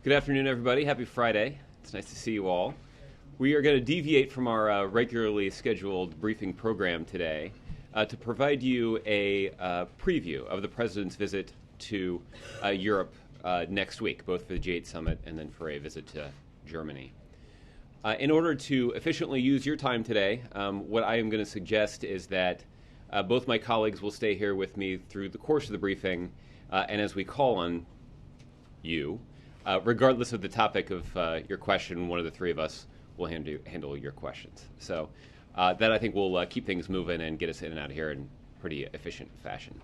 Good afternoon, everybody. Happy Friday. It's nice to see you all. We are going to deviate from our regularly scheduled briefing program today to provide you a preview of the President's visit to Europe next week, both for the G8 summit and then for a visit to Germany. In order to efficiently use your time today, what I am going to suggest is that both my colleagues will stay here with me through the course of the briefing, and as we call on you, regardless of the topic of your question, one of the three of us will handle your questions. So that I think will keep things moving and get us in and out of here in pretty efficient fashion.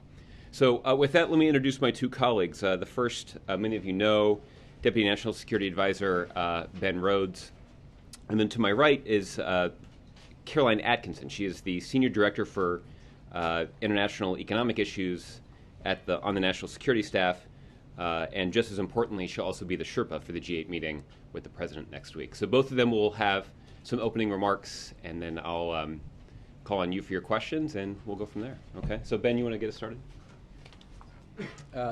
So with that, let me introduce my two colleagues. The first, many of you know, Deputy National Security Advisor Ben Rhodes. And then to my right is Caroline Atkinson. She is the Senior Director for International Economic Issues on the National Security Staff. And just as importantly, she'll also be the Sherpa for the G8 meeting with the President next week. So both of them will have some opening remarks, and then I'll call on you for your questions, and we'll go from there. Okay? So Ben, you want to get us started?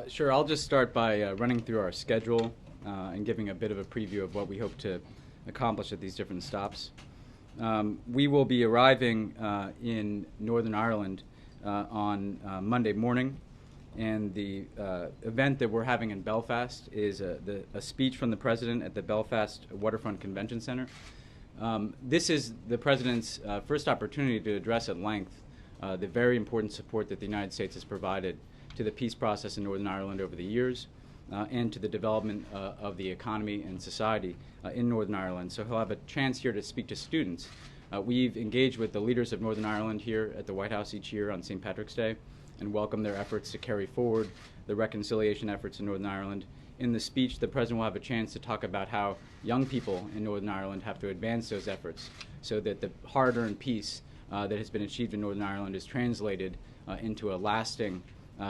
Sure. I'll just start by running through our schedule and giving a bit of a preview of what we hope to accomplish at these different stops. We will be arriving in Northern Ireland on Monday morning. And the event that we're having in Belfast is a speech from the President at the Belfast Waterfront Convention Center. This is the President's first opportunity to address at length the very important support that the United States has provided to the peace process in Northern Ireland over the years and to the development of the economy and society in Northern Ireland. So he'll have a chance here to speak to students. We've engaged with the leaders of Northern Ireland here at the White House each year on St. Patrick's Day and welcome their efforts to carry forward the reconciliation efforts in Northern Ireland. In the speech, the President will have a chance to talk about how young people in Northern Ireland have to advance those efforts so that the hard-earned peace that has been achieved in Northern Ireland is translated into a lasting,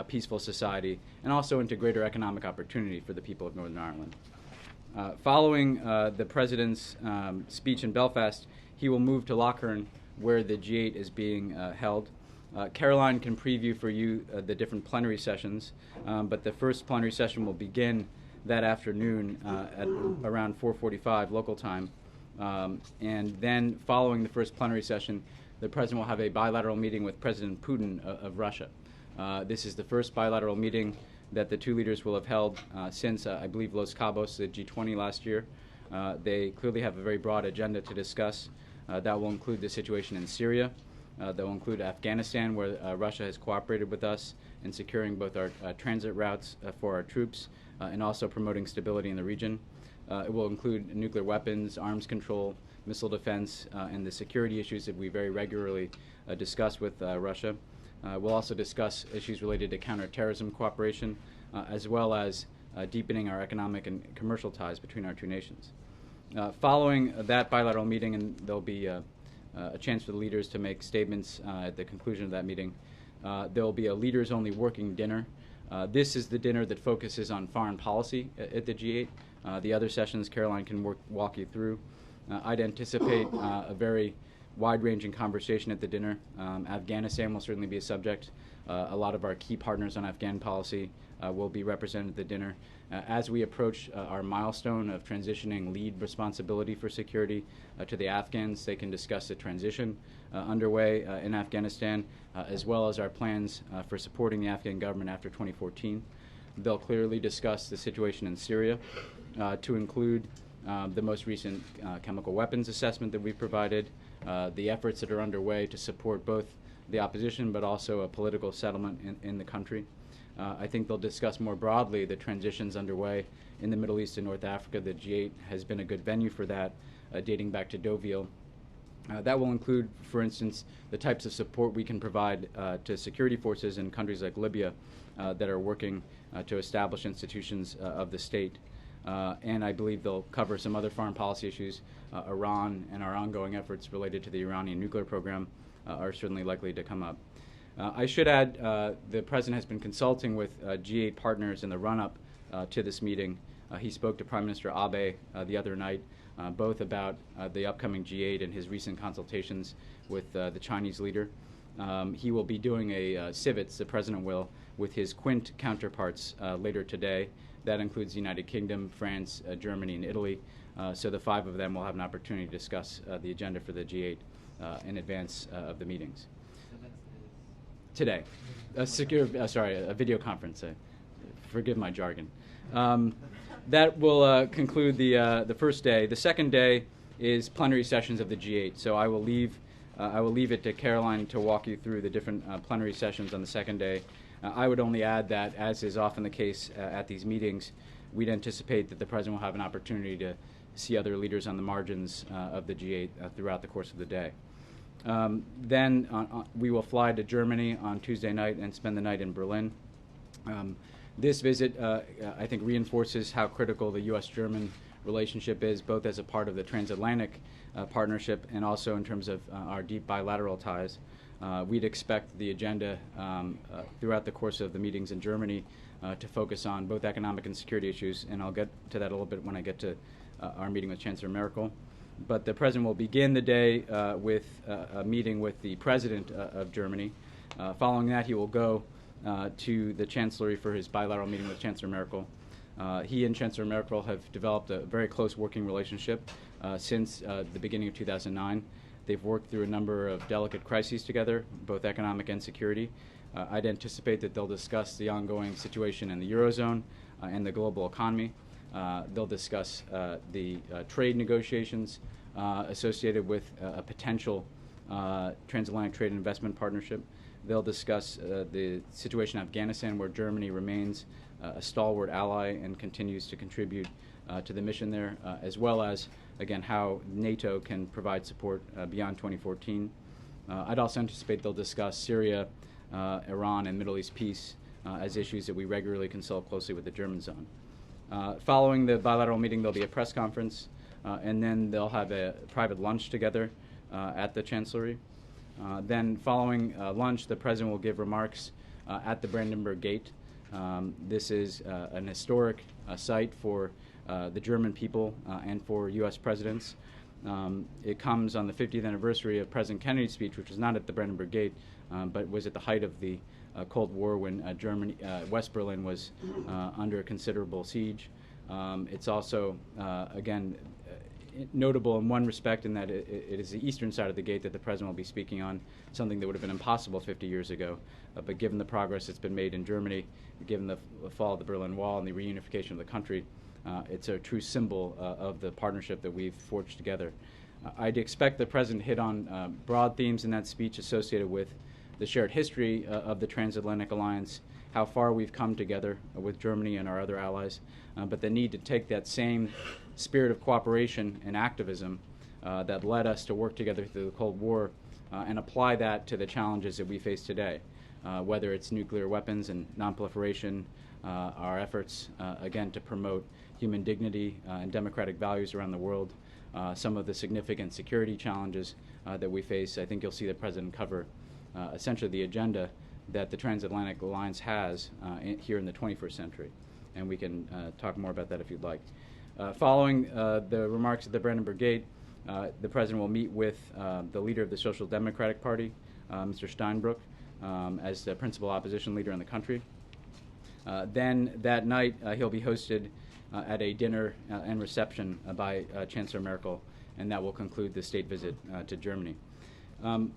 peaceful society and also into greater economic opportunity for the people of Northern Ireland. Following the President's speech in Belfast, he will move to Lochern, where the G8 is being held. Caroline can preview for you the different plenary sessions, but the first plenary session will begin that afternoon at around 4:45 local time. And then following the first plenary session, the President will have a bilateral meeting with President Putin of Russia. This is the first bilateral meeting that the two leaders will have held since, I believe, Los Cabos, the G20 last year. They clearly have a very broad agenda to discuss. That will include the situation in Syria. That will include Afghanistan, where Russia has cooperated with us in securing both our transit routes for our troops and also promoting stability in the region. It will include nuclear weapons, arms control, missile defense, and the security issues that we very regularly discuss with Russia. We'll also discuss issues related to counterterrorism cooperation, as well as deepening our economic and commercial ties between our two nations. Following that bilateral meeting, and there'll be a chance for the leaders to make statements at the conclusion of that meeting. There will be a leaders-only working dinner. This is the dinner that focuses on foreign policy at the G8. The other sessions Caroline can walk you through. I'd anticipate a very wide-ranging conversation at the dinner. Afghanistan will certainly be a subject. A lot of our key partners on Afghan policy will be represented at the dinner. As we approach our milestone of transitioning lead responsibility for security to the Afghans, they can discuss the transition underway in Afghanistan, as well as our plans for supporting the Afghan government after 2014. They'll clearly discuss the situation in Syria, to include the most recent chemical weapons assessment that we've provided, the efforts that are underway to support both the opposition but also a political settlement in the country. I think they'll discuss more broadly the transitions underway in the Middle East and North Africa. The G8 has been a good venue for that, dating back to Deauville. That will include, for instance, the types of support we can provide to security forces in countries like Libya that are working to establish institutions of the state. And I believe they'll cover some other foreign policy issues. Iran and our ongoing efforts related to the Iranian nuclear program are certainly likely to come up. I should add, the President has been consulting with G8 partners in the run-up to this meeting. He spoke to Prime Minister Abe the other night, both about the upcoming G8 and his recent consultations with the Chinese leader. He will be doing a civets, the President will, with his Quint counterparts later today. That includes the United Kingdom, France, Germany, and Italy. So the 5 of them will have an opportunity to discuss the agenda for the G8 in advance of the meetings. Today. A video conference. Forgive my jargon. That will conclude the first day. The second day is plenary sessions of the G8. So I will leave it to Caroline to walk you through the different plenary sessions on the second day. I would only add that, as is often the case at these meetings, we'd anticipate that the President will have an opportunity to see other leaders on the margins of the G8 throughout the course of the day. Then we will fly to Germany on Tuesday night and spend the night in Berlin. This visit, I think, reinforces how critical the U.S.-German relationship is, both as a part of the transatlantic partnership and also in terms of our deep bilateral ties. We'd expect the agenda throughout the course of the meetings in Germany to focus on both economic and security issues, and I'll get to that a little bit when I get to our meeting with Chancellor Merkel. But the President will begin the day with a meeting with the President of Germany. Following that, he will go to the Chancellery for his bilateral meeting with Chancellor Merkel. He and Chancellor Merkel have developed a very close working relationship since the beginning of 2009. They've worked through a number of delicate crises together, both economic and security. I'd anticipate that they'll discuss the ongoing situation in the Eurozone and the global economy. They'll discuss the trade negotiations associated with a potential transatlantic trade and investment partnership. They'll discuss the situation in Afghanistan, where Germany remains a stalwart ally and continues to contribute to the mission there, as well as, again, how NATO can provide support beyond 2014. I'd also anticipate they'll discuss Syria, Iran, and Middle East peace as issues that we regularly consult closely with the German zone. Following the bilateral meeting, there'll be a press conference, and then they'll have a private lunch together at the Chancellery. Then following lunch, the President will give remarks at the Brandenburg Gate. This is an historic site for the German people and for U.S. presidents. It comes on the 50th anniversary of President Kennedy's speech, which was not at the Brandenburg Gate, but was at the height of the Cold War when West Berlin was under considerable siege. It's also, again, notable in one respect in that it is the eastern side of the gate that the President will be speaking on, something that would have been impossible 50 years ago. But given the progress that's been made in Germany, given the fall of the Berlin Wall and the reunification of the country, it's a true symbol of the partnership that we've forged together. I'd expect the President to hit on broad themes in that speech associated with the shared history of the transatlantic alliance, how far we've come together with Germany and our other allies, but the need to take that same spirit of cooperation and activism that led us to work together through the Cold War and apply that to the challenges that we face today, whether it's nuclear weapons and nonproliferation, our efforts, again, to promote human dignity and democratic values around the world, some of the significant security challenges that we face. I think you'll see the President cover essentially the agenda that the transatlantic alliance has here in the 21st century. And we can talk more about that if you'd like. Following the remarks at the Brandenburg Gate, the President will meet with the leader of the Social Democratic Party, Mr. Steinbrück, as the principal opposition leader in the country. Then that night, he'll be hosted at a dinner and reception by Chancellor Merkel, and that will conclude the state visit to Germany.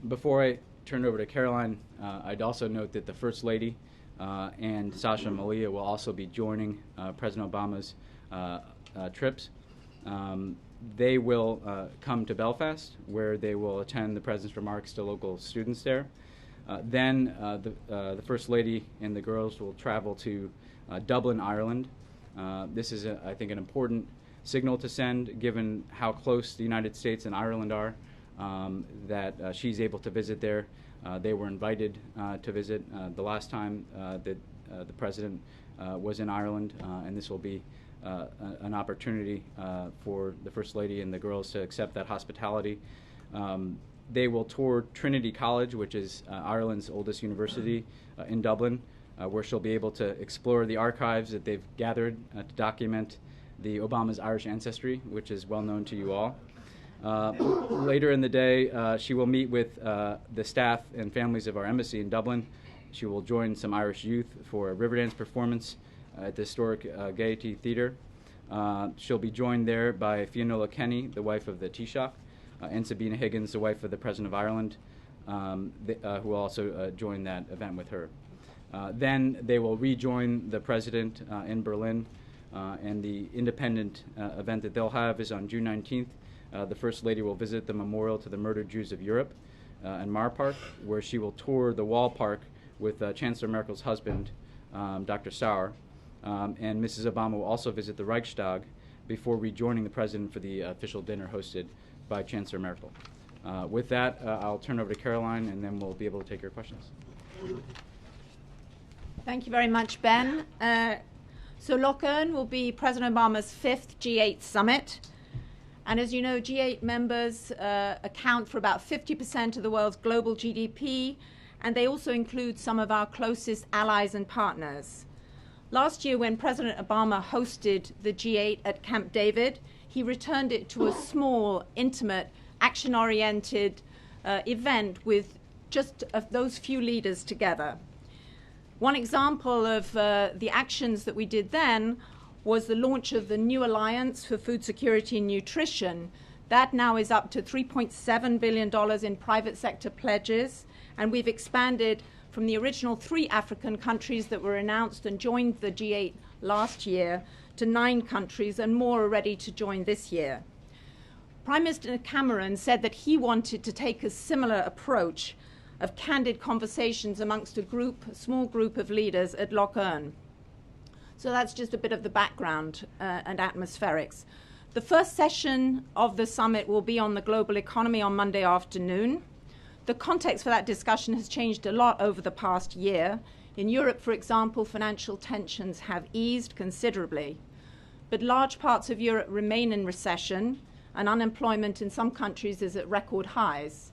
Before I turn it over to Caroline, I'd also note that the First Lady and Sasha Malia will also be joining President Obama's trips. They will come to Belfast, where they will attend the President's remarks to local students there. Then the First Lady and the girls will travel to Dublin, Ireland. This is, I think, an important signal to send, given how close the United States and Ireland are, that she's able to visit there. They were invited to visit the last time that the President was in Ireland, and this will be an opportunity for the First Lady and the girls to accept that hospitality. They will tour Trinity College, which is Ireland's oldest university in Dublin, where she'll be able to explore the archives that they've gathered to document the Obama's Irish ancestry, which is well known to you all. Later in the day, she will meet with the staff and families of our embassy in Dublin. She will join some Irish youth for a Riverdance performance at the historic Gaiety Theater. She'll be joined there by Fionnuala Kenny, the wife of the Taoiseach, and Sabina Higgins, the wife of the President of Ireland, who will also join that event with her. Then they will rejoin the President in Berlin, and the independent event that they'll have is on June 19th. The First Lady will visit the memorial to the murdered Jews of Europe in Mar Park, where she will tour the Wall Park with Chancellor Merkel's husband, Dr. Sauer. And Mrs. Obama will also visit the Reichstag before rejoining the President for the official dinner hosted by Chancellor Merkel. With that, I'll turn over to Caroline, and then we'll be able to take your questions. Thank you very much, Ben. So Loch Earn will be President Obama's 5th G8 summit. And as you know, G8 members account for about 50% of the world's global GDP, and they also include some of our closest allies and partners. Last year, when President Obama hosted the G8 at Camp David, he returned it to a small, intimate, action-oriented event with just those few leaders together. One example of the actions that we did then was the launch of the new Alliance for Food Security and Nutrition. That now is up to $3.7 billion in private sector pledges, and we've expanded from the original 3 African countries that were announced and joined the G8 last year to 9 countries, and more are ready to join this year. Prime Minister Cameron said that he wanted to take a similar approach of candid conversations amongst a small group of leaders at Loch Earn. So that's just a bit of the background and atmospherics. The first session of the summit will be on the global economy on Monday afternoon. The context for that discussion has changed a lot over the past year. In Europe, for example, financial tensions have eased considerably, but large parts of Europe remain in recession, and unemployment in some countries is at record highs.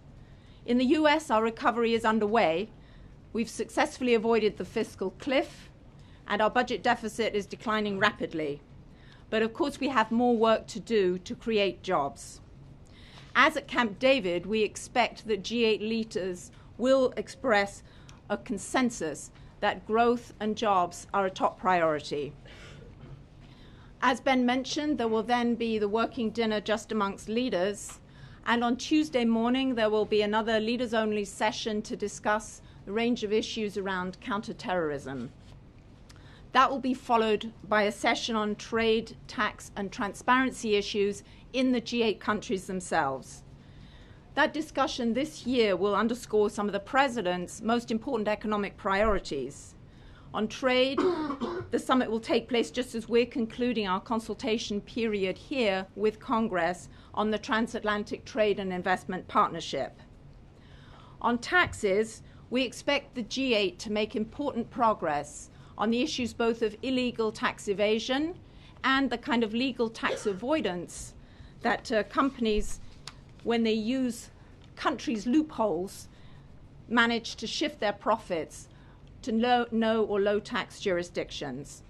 In the US, our recovery is underway. We've successfully avoided the fiscal cliff, and our budget deficit is declining rapidly. But of course, we have more work to do to create jobs. As at Camp David, we expect that G8 leaders will express a consensus that growth and jobs are a top priority. As Ben mentioned, there will then be the working dinner just amongst leaders. And on Tuesday morning, there will be another leaders-only session to discuss a range of issues around counterterrorism. That will be followed by a session on trade, tax, and transparency issues in the G8 countries themselves. That discussion this year will underscore some of the President's most important economic priorities. On trade, the summit will take place just as we're concluding our consultation period here with Congress on the Transatlantic Trade and Investment Partnership. On taxes, we expect the G8 to make important progress on the issues both of illegal tax evasion and the kind of legal tax avoidance that companies, when they use countries' loopholes, manage to shift their profits to no or low tax jurisdictions.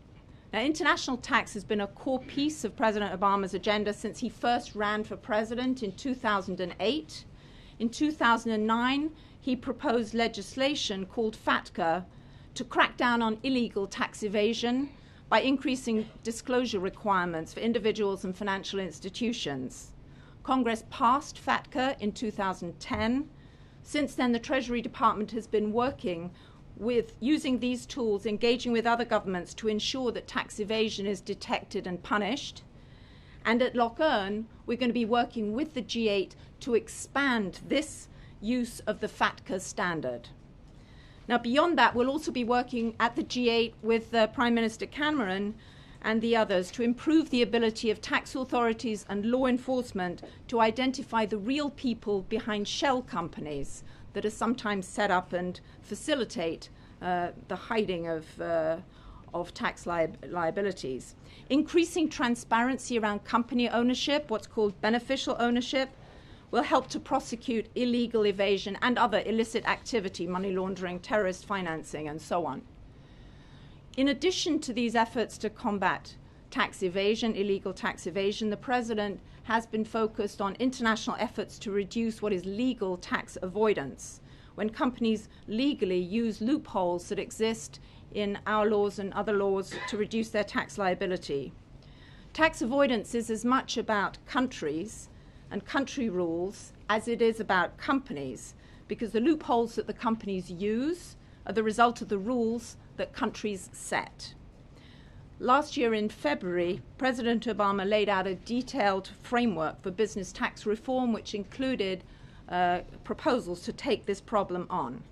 Now, international tax has been a core piece of President Obama's agenda since he first ran for president in 2008. In 2009, he proposed legislation called FATCA to crack down on illegal tax evasion by increasing disclosure requirements for individuals and financial institutions. Congress passed FATCA in 2010. Since then, the Treasury Department has been working with using these tools, engaging with other governments to ensure that tax evasion is detected and punished. And at Loch Earn, we're going to be working with the G8 to expand this use of the FATCA standard. Now, beyond that, we'll also be working at the G8 with Prime Minister Cameron and the others to improve the ability of tax authorities and law enforcement to identify the real people behind shell companies that are sometimes set up and facilitate the hiding of tax liabilities. Increasing transparency around company ownership, what's called beneficial ownership, will help to prosecute illegal evasion and other illicit activity, money laundering, terrorist financing, and so on. In addition to these efforts to combat tax evasion, illegal tax evasion, the President has been focused on international efforts to reduce what is legal tax avoidance, when companies legally use loopholes that exist in our laws and other laws to reduce their tax liability. Tax avoidance is as much about countries and country rules as it is about companies, because the loopholes that the companies use are the result of the rules that countries set. Last year in February, President Obama laid out a detailed framework for business tax reform, which included proposals to take this problem on.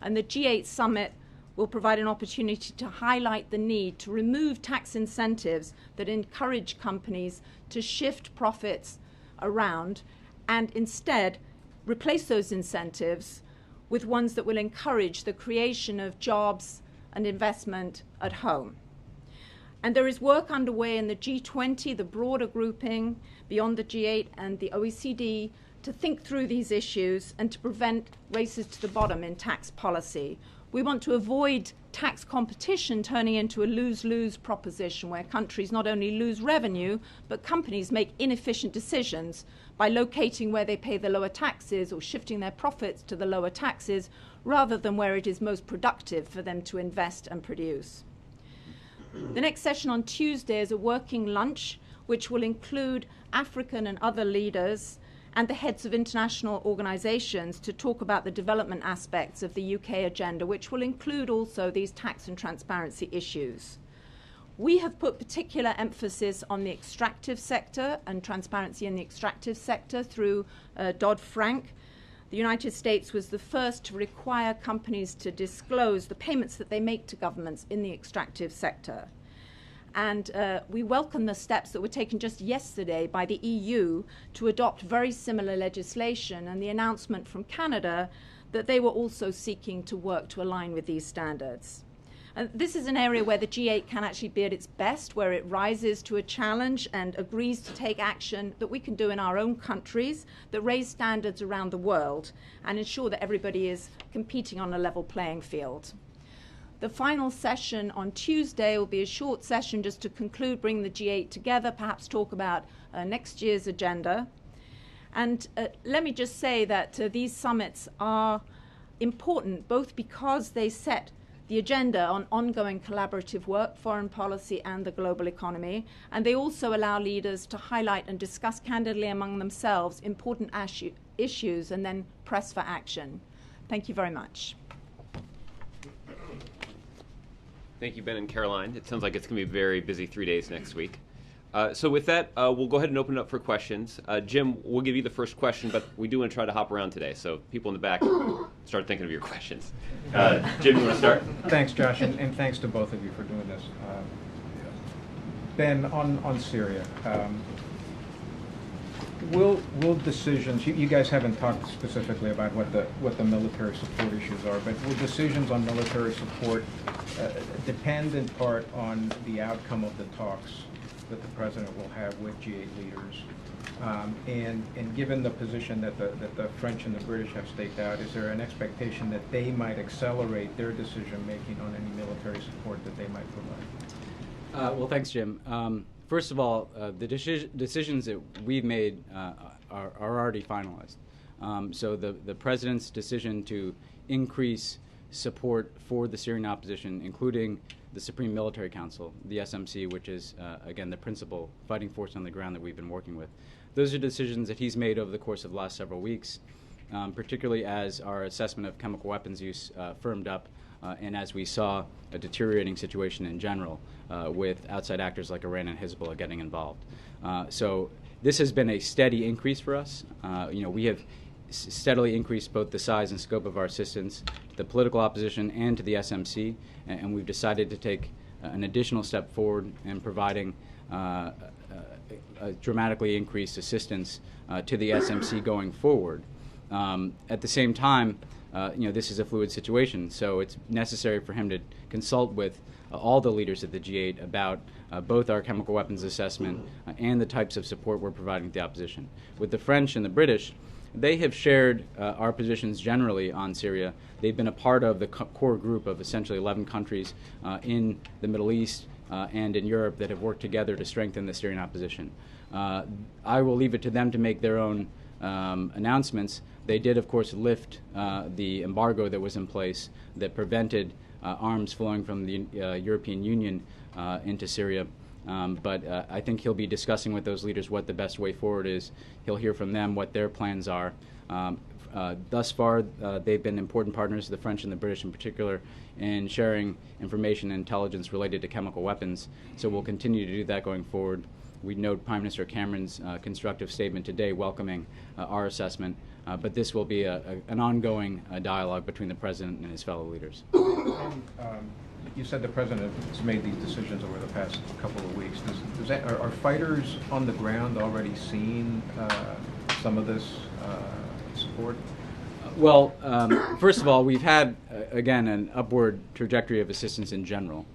And the G8 summit will provide an opportunity to highlight the need to remove tax incentives that encourage companies to shift profits around and instead replace those incentives with ones that will encourage the creation of jobs and investment at home. And there is work underway in the G20, the broader grouping beyond the G8 and the OECD, to think through these issues and to prevent races to the bottom in tax policy. We want to avoid tax competition turning into a lose-lose proposition where countries not only lose revenue, but companies make inefficient decisions by locating where they pay the lower taxes or shifting their profits to the lower taxes rather than where it is most productive for them to invest and produce. The next session on Tuesday is a working lunch which will include African and other leaders and the heads of international organizations to talk about the development aspects of the UK agenda, which will include also these tax and transparency issues. We have put particular emphasis on the extractive sector and transparency in the extractive sector through Dodd-Frank. The United States was the first to require companies to disclose the payments that they make to governments in the extractive sector. And we welcome the steps that were taken just yesterday by the EU to adopt very similar legislation, and the announcement from Canada that they were also seeking to work to align with these standards. And this is an area where the G8 can actually be at its best, where it rises to a challenge and agrees to take action that we can do in our own countries that raise standards around the world and ensure that everybody is competing on a level playing field. The final session on Tuesday will be a short session just to conclude, bring the G8 together, perhaps talk about next year's agenda. And let me just say that these summits are important both because they set the agenda on ongoing collaborative work, foreign policy and the global economy, and they also allow leaders to highlight and discuss candidly among themselves important issues and then press for action. Thank you very much. Thank you, Ben and Caroline. It sounds like it's going to be a very busy 3 days next week. So with that, we'll go ahead and open it up for questions. Jim, we'll give you the first question, but we do want to try to hop around today, so people in the back start thinking of your questions. Jim, you want to start? Thanks, Josh, and thanks to both of you for doing this. Ben, on Syria, will decisions, you guys haven't talked specifically about what the military support issues are, but will decisions on military support depend in part on the outcome of the talks that the President will have with G8 leaders? And given the position that the French and the British have staked out, is there an expectation that they might accelerate their decision-making on any military support that they might provide? Well, thanks, Jim. First of all, the decisions that we've made are already finalized. So the President's decision to increase support for the Syrian opposition, including the Supreme Military Council, the SMC, which is, again, the principal fighting force on the ground that we've been working with. Those are decisions that he's made over the course of the last several weeks, particularly as our assessment of chemical weapons use firmed up and as we saw a deteriorating situation in general with outside actors like Iran and Hezbollah getting involved. So this has been a steady increase for us. We have steadily increased both the size and scope of our assistance to the political opposition and to the SMC, and we've decided to take an additional step forward in providing a dramatically increased assistance to the SMC going forward. At the same time, this is a fluid situation, so it's necessary for him to consult with all the leaders of the G8 about both our chemical weapons assessment and the types of support we're providing to the opposition. With the French and the British, they have shared our positions generally on Syria. They've been a part of the core group of essentially 11 countries in the Middle East and in Europe that have worked together to strengthen the Syrian opposition. I will leave it to them to make their own announcements. They did, of course, lift the embargo that was in place that prevented arms flowing from the European Union into Syria. But I think he'll be discussing with those leaders what the best way forward is. He'll hear from them what their plans are. Thus far, they've been important partners, the French and the British in particular, in sharing information and intelligence related to chemical weapons. So we'll continue to do that going forward. We note Prime Minister Cameron's constructive statement today welcoming our assessment, but this will be an ongoing dialogue between the President and his fellow leaders. You said the President has made these decisions over the past couple of weeks. Are fighters on the ground already seeing some of this support? Well, first of all, we've had, again, an upward trajectory of assistance in general,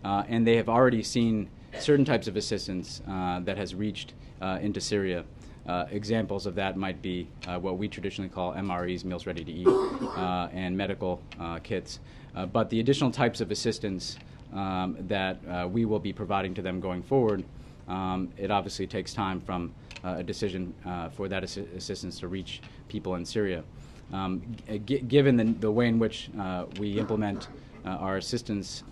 and they have already seen certain types of assistance that has reached into Syria. Examples of that might be what we traditionally call MREs, meals ready to eat, and medical kits. But the additional types of assistance that we will be providing to them going forward, it obviously takes time from a decision for that assistance to reach people in Syria. Given the way in which we implement our assistance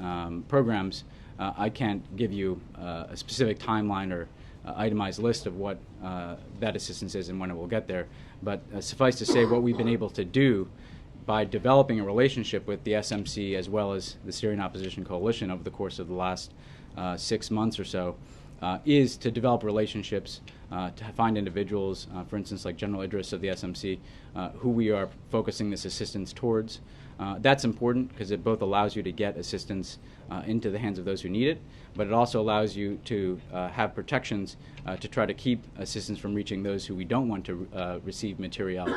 programs, I can't give you a specific timeline or itemized list of what that assistance is and when it will get there. But suffice to say, what we've been able to do by developing a relationship with the SMC as well as the Syrian Opposition Coalition over the course of the last 6 months or so is to develop relationships, to find individuals, for instance, like General Idris of the SMC, who we are focusing this assistance towards. That's important because it both allows you to get assistance into the hands of those who need it, but it also allows you to have protections to try to keep assistance from reaching those who we don't want to receive material.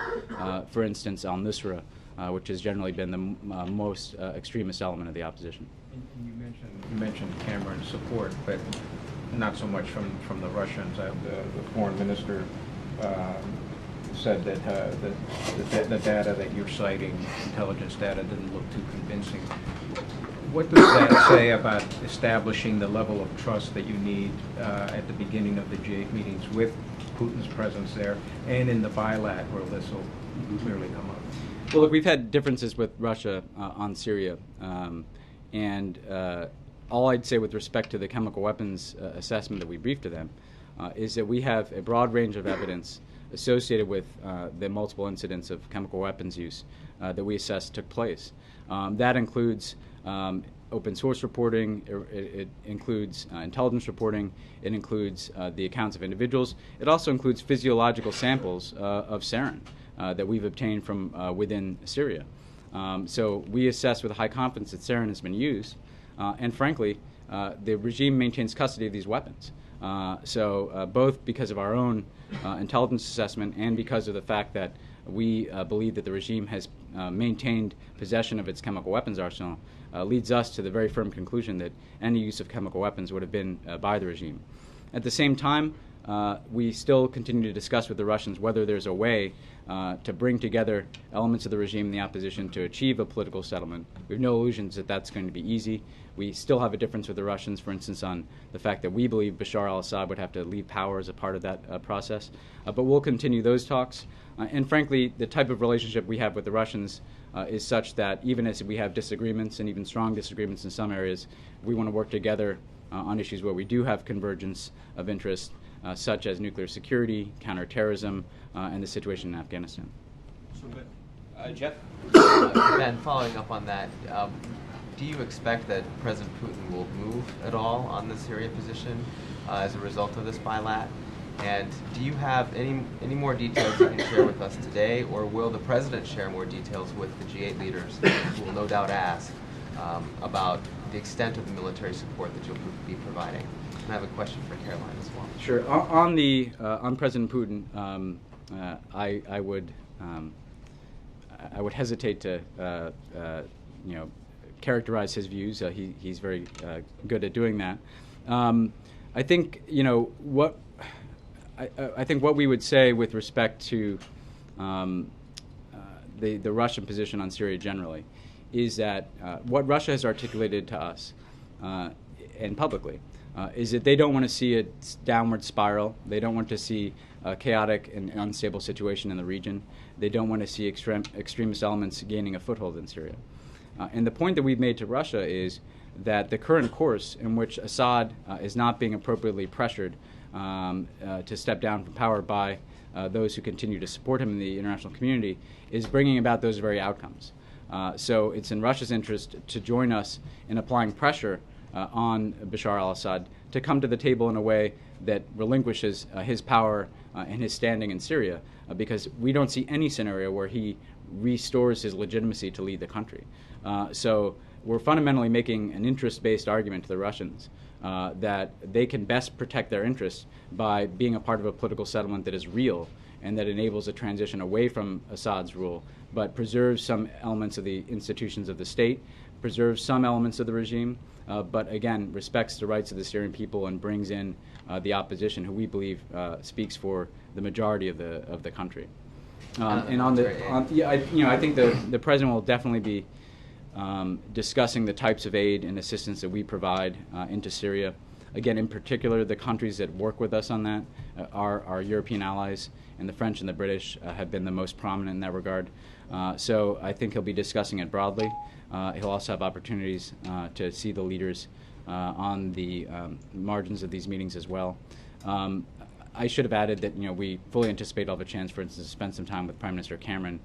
For instance, al-Nusra, which has generally been the most extremist element of the opposition. And you mentioned Cameron's support, but not so much from the Russians. The foreign minister said that the data that you're citing, intelligence data, didn't look too convincing. What does that say about establishing the level of trust that you need at the beginning of the G8 meetings with Putin's presence there and in the bilat where this will clearly come up? Well, look, we've had differences with Russia on Syria, and all I'd say with respect to the chemical weapons assessment that we briefed to them is that we have a broad range of evidence associated with the multiple incidents of chemical weapons use that we assessed took place. That includes open source reporting, it includes intelligence reporting, it includes the accounts of individuals, it also includes physiological samples of sarin that we've obtained from within Syria. So we assess with high confidence that sarin has been used, and frankly, the regime maintains custody of these weapons. So both because of our own intelligence assessment and because of the fact that we believe that the regime has maintained possession of its chemical weapons arsenal, leads us to the very firm conclusion that any use of chemical weapons would have been by the regime. At the same time, we still continue to discuss with the Russians whether there's a way to bring together elements of the regime and the opposition to achieve a political settlement. We have no illusions that that's going to be easy. We still have a difference with the Russians, for instance, on the fact that we believe Bashar al-Assad would have to leave power as a part of that process. But we'll continue those talks. And frankly, the type of relationship we have with the Russians is such that even as we have disagreements and even strong disagreements in some areas, we want to work together on issues where we do have convergence of interest, such as nuclear security, counterterrorism, and the situation in Afghanistan. So good. Jeff? Ben, following up on that, do you expect that President Putin will move at all on the Syria position as a result of this bilat? And do you have any more details you can share with us today, or will the President share more details with the G8 leaders who will no doubt ask about the extent of the military support that you'll be providing? And I have a question for Caroline as well. Sure. On President Putin, I would hesitate to characterize his views. He's very good at doing that. I think I think what we would say with respect to the Russian position on Syria generally is that what Russia has articulated to us and publicly is that they don't want to see a downward spiral. They don't want to see a chaotic and unstable situation in the region. They don't want to see extremist elements gaining a foothold in Syria. And the point that we've made to Russia is that the current course in which Assad is not being appropriately pressured to step down from power by those who continue to support him in the international community is bringing about those very outcomes. So it's in Russia's interest to join us in applying pressure on Bashar al-Assad to come to the table in a way that relinquishes his power and his standing in Syria, because we don't see any scenario where he restores his legitimacy to lead the country. So we're fundamentally making an interest-based argument to the Russians that they can best protect their interests by being a part of a political settlement that is real and that enables a transition away from Assad's rule, but preserves some elements of the institutions of the state, preserves some elements of the regime, but again respects the rights of the Syrian people and brings in the opposition, who we believe speaks for the majority of the country. And I think the president will definitely be discussing the types of aid and assistance that we provide into Syria. Again, in particular, the countries that work with us on that are our European allies, and the French and the British have been the most prominent in that regard. So I think he'll be discussing it broadly. He'll also have opportunities to see the leaders on the margins of these meetings as well. I should have added that we fully anticipate I'll have a chance, for instance, to spend some time with Prime Minister Cameron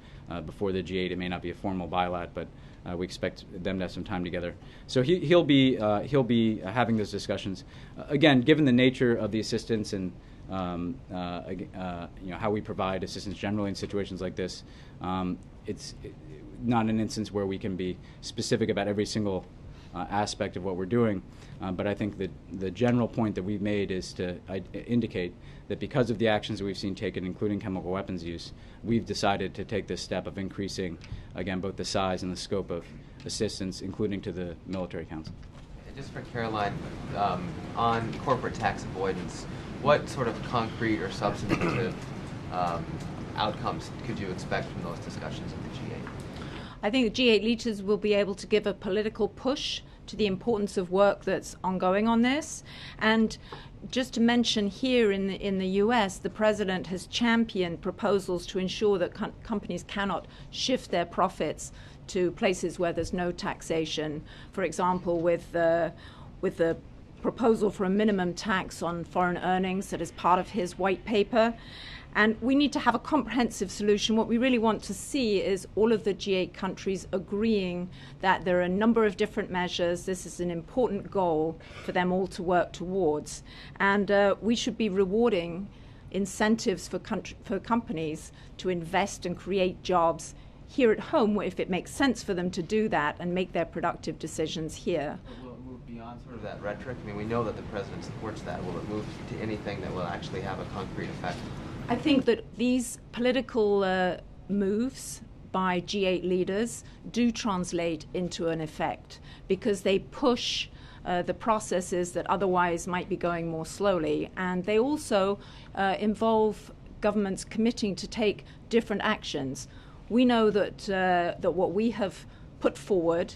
before the G8. It may not be a formal bilat, but we expect them to have some time together. So he'll be having those discussions. Again, given the nature of the assistance and how we provide assistance generally in situations like this, it's not an instance where we can be specific about every single aspect of what we're doing. But I think that the general point that we've made is to indicate that because of the actions that we've seen taken, including chemical weapons use, we've decided to take this step of increasing, again, both the size and the scope of assistance, including to the military council. And just for Caroline, on corporate tax avoidance, what sort of concrete or substantive outcomes could you expect from those discussions at the G8? I think the G8 leaders will be able to give a political push to the importance of work that's ongoing on this. And just to mention, here in the US, the president has championed proposals to ensure that companies cannot shift their profits to places where there's no taxation. For example, with the proposal for a minimum tax on foreign earnings that is part of his white paper. And we need to have a comprehensive solution. What we really want to see is all of the G8 countries agreeing that there are a number of different measures. This is an important goal for them all to work towards. And we should be rewarding incentives for companies to invest and create jobs here at home, if it makes sense for them to do that and make their productive decisions here. Will it move beyond sort of that rhetoric? I mean, we know that the president supports that. Will it move to anything that will actually have a concrete effect? I think that these political moves by G8 leaders do translate into an effect, because they push the processes that otherwise might be going more slowly. And they also involve governments committing to take different actions. We know that what we have put forward,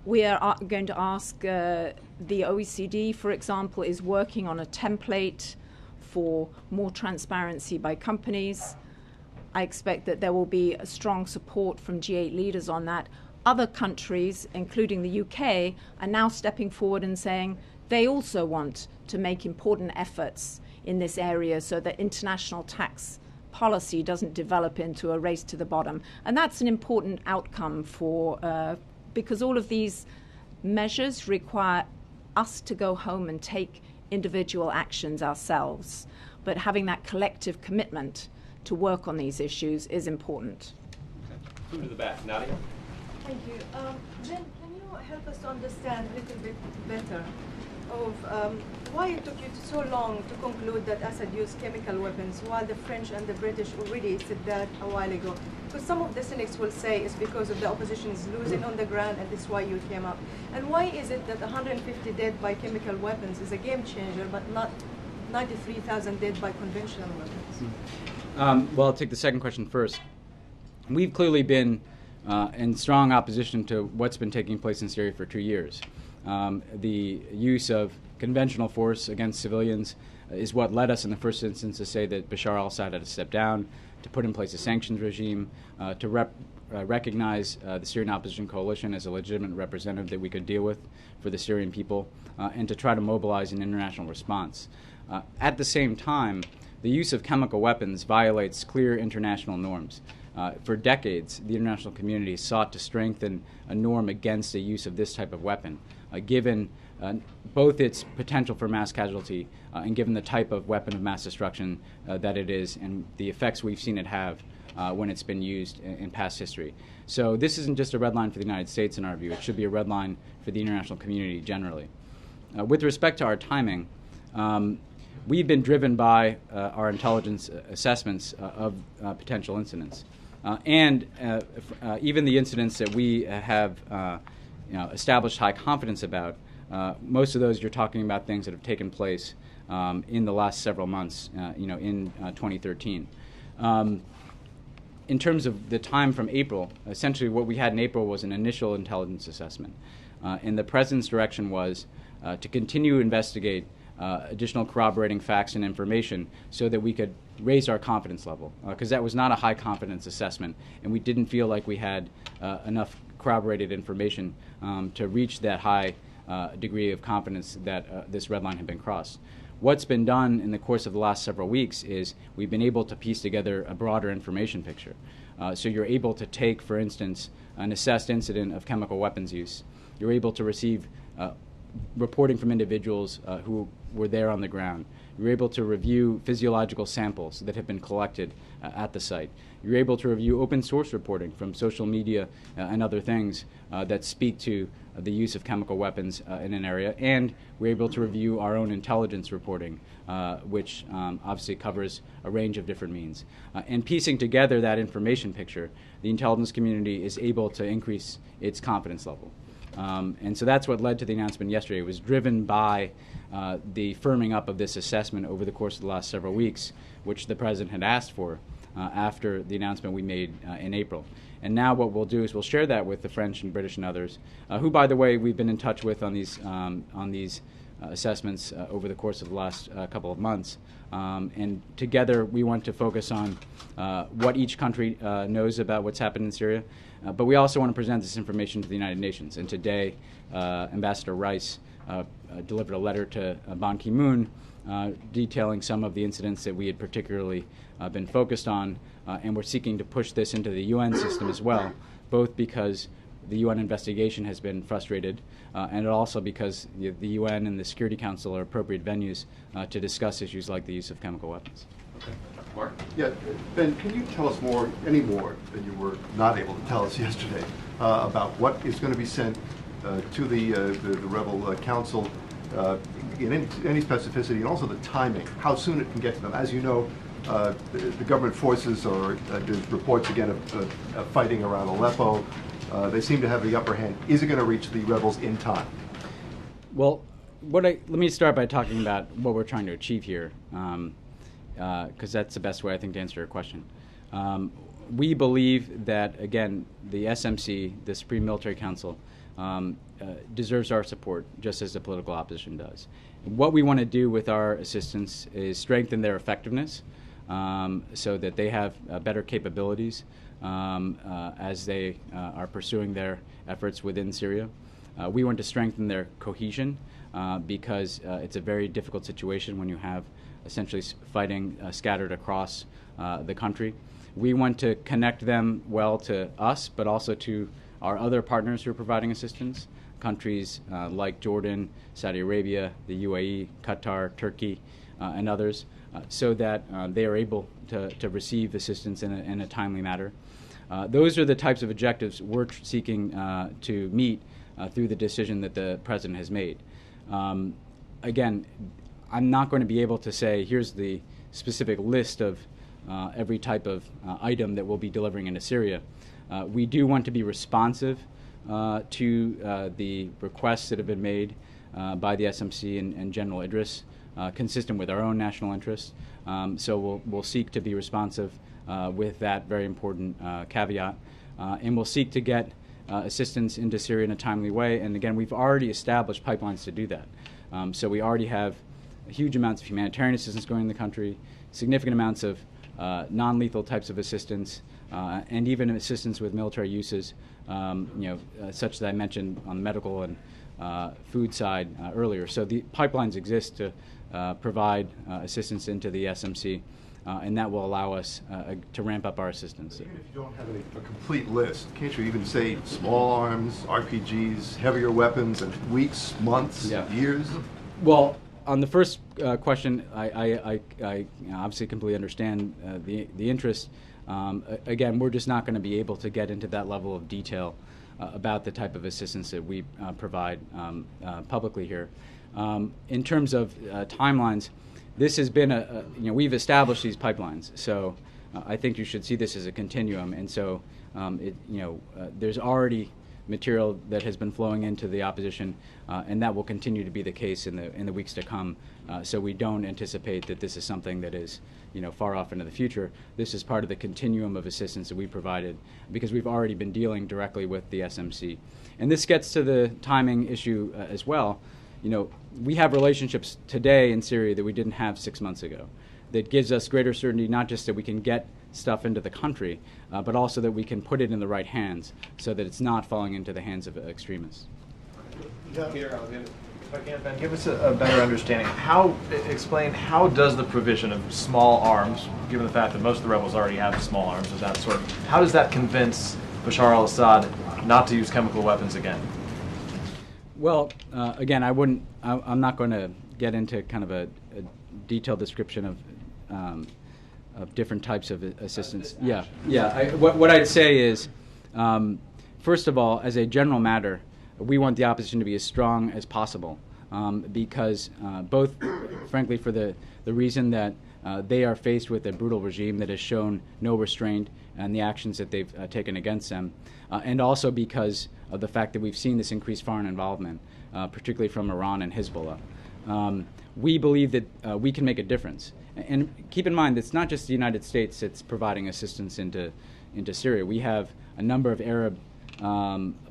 we are going to ask the OECD, for example, is working on a template for more transparency by companies. I expect that there will be a strong support from G8 leaders on that. Other countries, including the UK, are now stepping forward and saying they also want to make important efforts in this area so that international tax policy doesn't develop into a race to the bottom. And that's an important outcome because all of these measures require us to go home and take individual actions ourselves, but having that collective commitment to work on these issues is important. Move to the back. Nadia? Thank you. Ben, can you help us understand a little bit better of why it took you so long to conclude that Assad used chemical weapons while the French and the British already said that a while ago? Because some of the cynics will say it's because of the opposition is losing on the ground and that's why you came up. And why is it that 150 dead by chemical weapons is a game changer, but not 93,000 dead by conventional weapons? Well, I'll take the second question first. We've clearly been in strong opposition to what's been taking place in Syria for 2 years. The use of conventional force against civilians is what led us in the first instance to say that Bashar al-Assad had to step down, to put in place a sanctions regime, to recognize the Syrian Opposition Coalition as a legitimate representative that we could deal with for the Syrian people, and to try to mobilize an international response. At the same time, the use of chemical weapons violates clear international norms. For decades, the international community sought to strengthen a norm against the use of this type of weapon, given both its potential for mass casualty and given the type of weapon of mass destruction that it is and the effects we've seen it have when it's been used in past history. So this isn't just a red line for the United States in our view. It should be a red line for the international community generally. With respect to our timing, we've been driven by our intelligence assessments of potential incidents. And even the incidents that we have established high confidence about, most of those you're talking about things that have taken place in the last several months, in 2013. In terms of the time from April, essentially what we had in April was an initial intelligence assessment. And the President's direction was to continue to investigate additional corroborating facts and information so that we could raise our confidence level, because that was not a high confidence assessment, and we didn't feel like we had enough corroborated information to reach that high degree of confidence that this red line had been crossed. What's been done in the course of the last several weeks is we've been able to piece together a broader information picture. So you're able to take, for instance, an assessed incident of chemical weapons use. You're able to receive reporting from individuals who were there on the ground. You're able to review physiological samples that have been collected at the site. You're able to review open source reporting from social media and other things that speak to the use of chemical weapons in an area. And we're able to review our own intelligence reporting, which obviously covers a range of different means. And piecing together that information picture, the intelligence community is able to increase its confidence level. And so that's what led to the announcement yesterday. It was driven by the firming up of this assessment over the course of the last several weeks, which the President had asked for after the announcement we made in April. And now what we'll do is we'll share that with the French and British and others, who, by the way, we've been in touch with on these assessments over the course of the last couple of months. And together we want to focus on what each country knows about what's happened in Syria. But we also want to present this information to the United Nations. And today, Ambassador Rice delivered a letter to Ban Ki-moon detailing some of the incidents that we had particularly been focused on. And we're seeking to push this into the UN system as well, both because the UN investigation has been frustrated, and also because the UN and the Security Council are appropriate venues to discuss issues like the use of chemical weapons. Okay. Mark? Yeah, Ben, can you tell us any more than you were not able to tell us yesterday about what is going to be sent to the rebel council in any specificity, and also the timing, how soon it can get to them? As you know, the government forces, or there's reports again of fighting around Aleppo. They seem to have the upper hand. Is it going to reach the rebels in time? Well, let me start by talking about what we're trying to achieve here, because that's the best way, I think, to answer your question. We believe that, again, the SMC, the Supreme Military Council, deserves our support, just as the political opposition does. What we want to do with our assistance is strengthen their effectiveness so that they have better capabilities as they are pursuing their efforts within Syria. We want to strengthen their cohesion because it's a very difficult situation when you have essentially fighting scattered across the country. We want to connect them well to us, but also to our other partners who are providing assistance, countries like Jordan, Saudi Arabia, the UAE, Qatar, Turkey, and others, so that they are able to receive assistance in a timely manner. Those are the types of objectives we're seeking to meet through the decision that the President has made. Again, I'm not going to be able to say, here's the specific list of every type of item that we'll be delivering into Syria. We do want to be responsive to the requests that have been made by the SMC and General Idris, consistent with our own national interests. So we'll seek to be responsive with that very important caveat. And we'll seek to get assistance into Syria in a timely way. And again, we've already established pipelines to do that. So we already have huge amounts of humanitarian assistance going in the country, significant amounts of non-lethal types of assistance, and even assistance with military uses, such that I mentioned on the medical and food side earlier. So the pipelines exist to provide assistance into the SMC, and that will allow us to ramp up our assistance. Even if you don't have a complete list, can't you even say small arms, RPGs, heavier weapons, and weeks, months, years? Well, on the first question, I obviously completely understand the interest. Again, we're just not going to be able to get into that level of detail about the type of assistance that we provide publicly here. In terms of timelines, this has been we've established these pipelines, so I think you should see this as a continuum. And so, there's already material that has been flowing into the opposition, and that will continue to be the case in the weeks to come. So we don't anticipate that this is something that is far off into the future. This is part of the continuum of assistance that we provided because we've already been dealing directly with the SMC. And this gets to the timing issue as well. We have relationships today in Syria that we didn't have 6 months ago. That gives us greater certainty, not just that we can get stuff into the country, but also that we can put it in the right hands so that it's not falling into the hands of extremists. Peter, if I can, Ben, give us a better understanding. Explain how does the provision of small arms, given the fact that most of the rebels already have small arms of that sort, how does that convince Bashar al-Assad not to use chemical weapons again? Well, again, I'm not going to get into kind of a detailed description of different types of assistance. What I'd say is, first of all, as a general matter, we want the opposition to be as strong as possible, because both, frankly, for the reason that they are faced with a brutal regime that has shown no restraint in the actions that they've taken against them, and also because of the fact that we've seen this increased foreign involvement, particularly from Iran and Hezbollah. We believe that we can make a difference. And keep in mind, it's not just the United States that's providing assistance into Syria. We have a number of Arab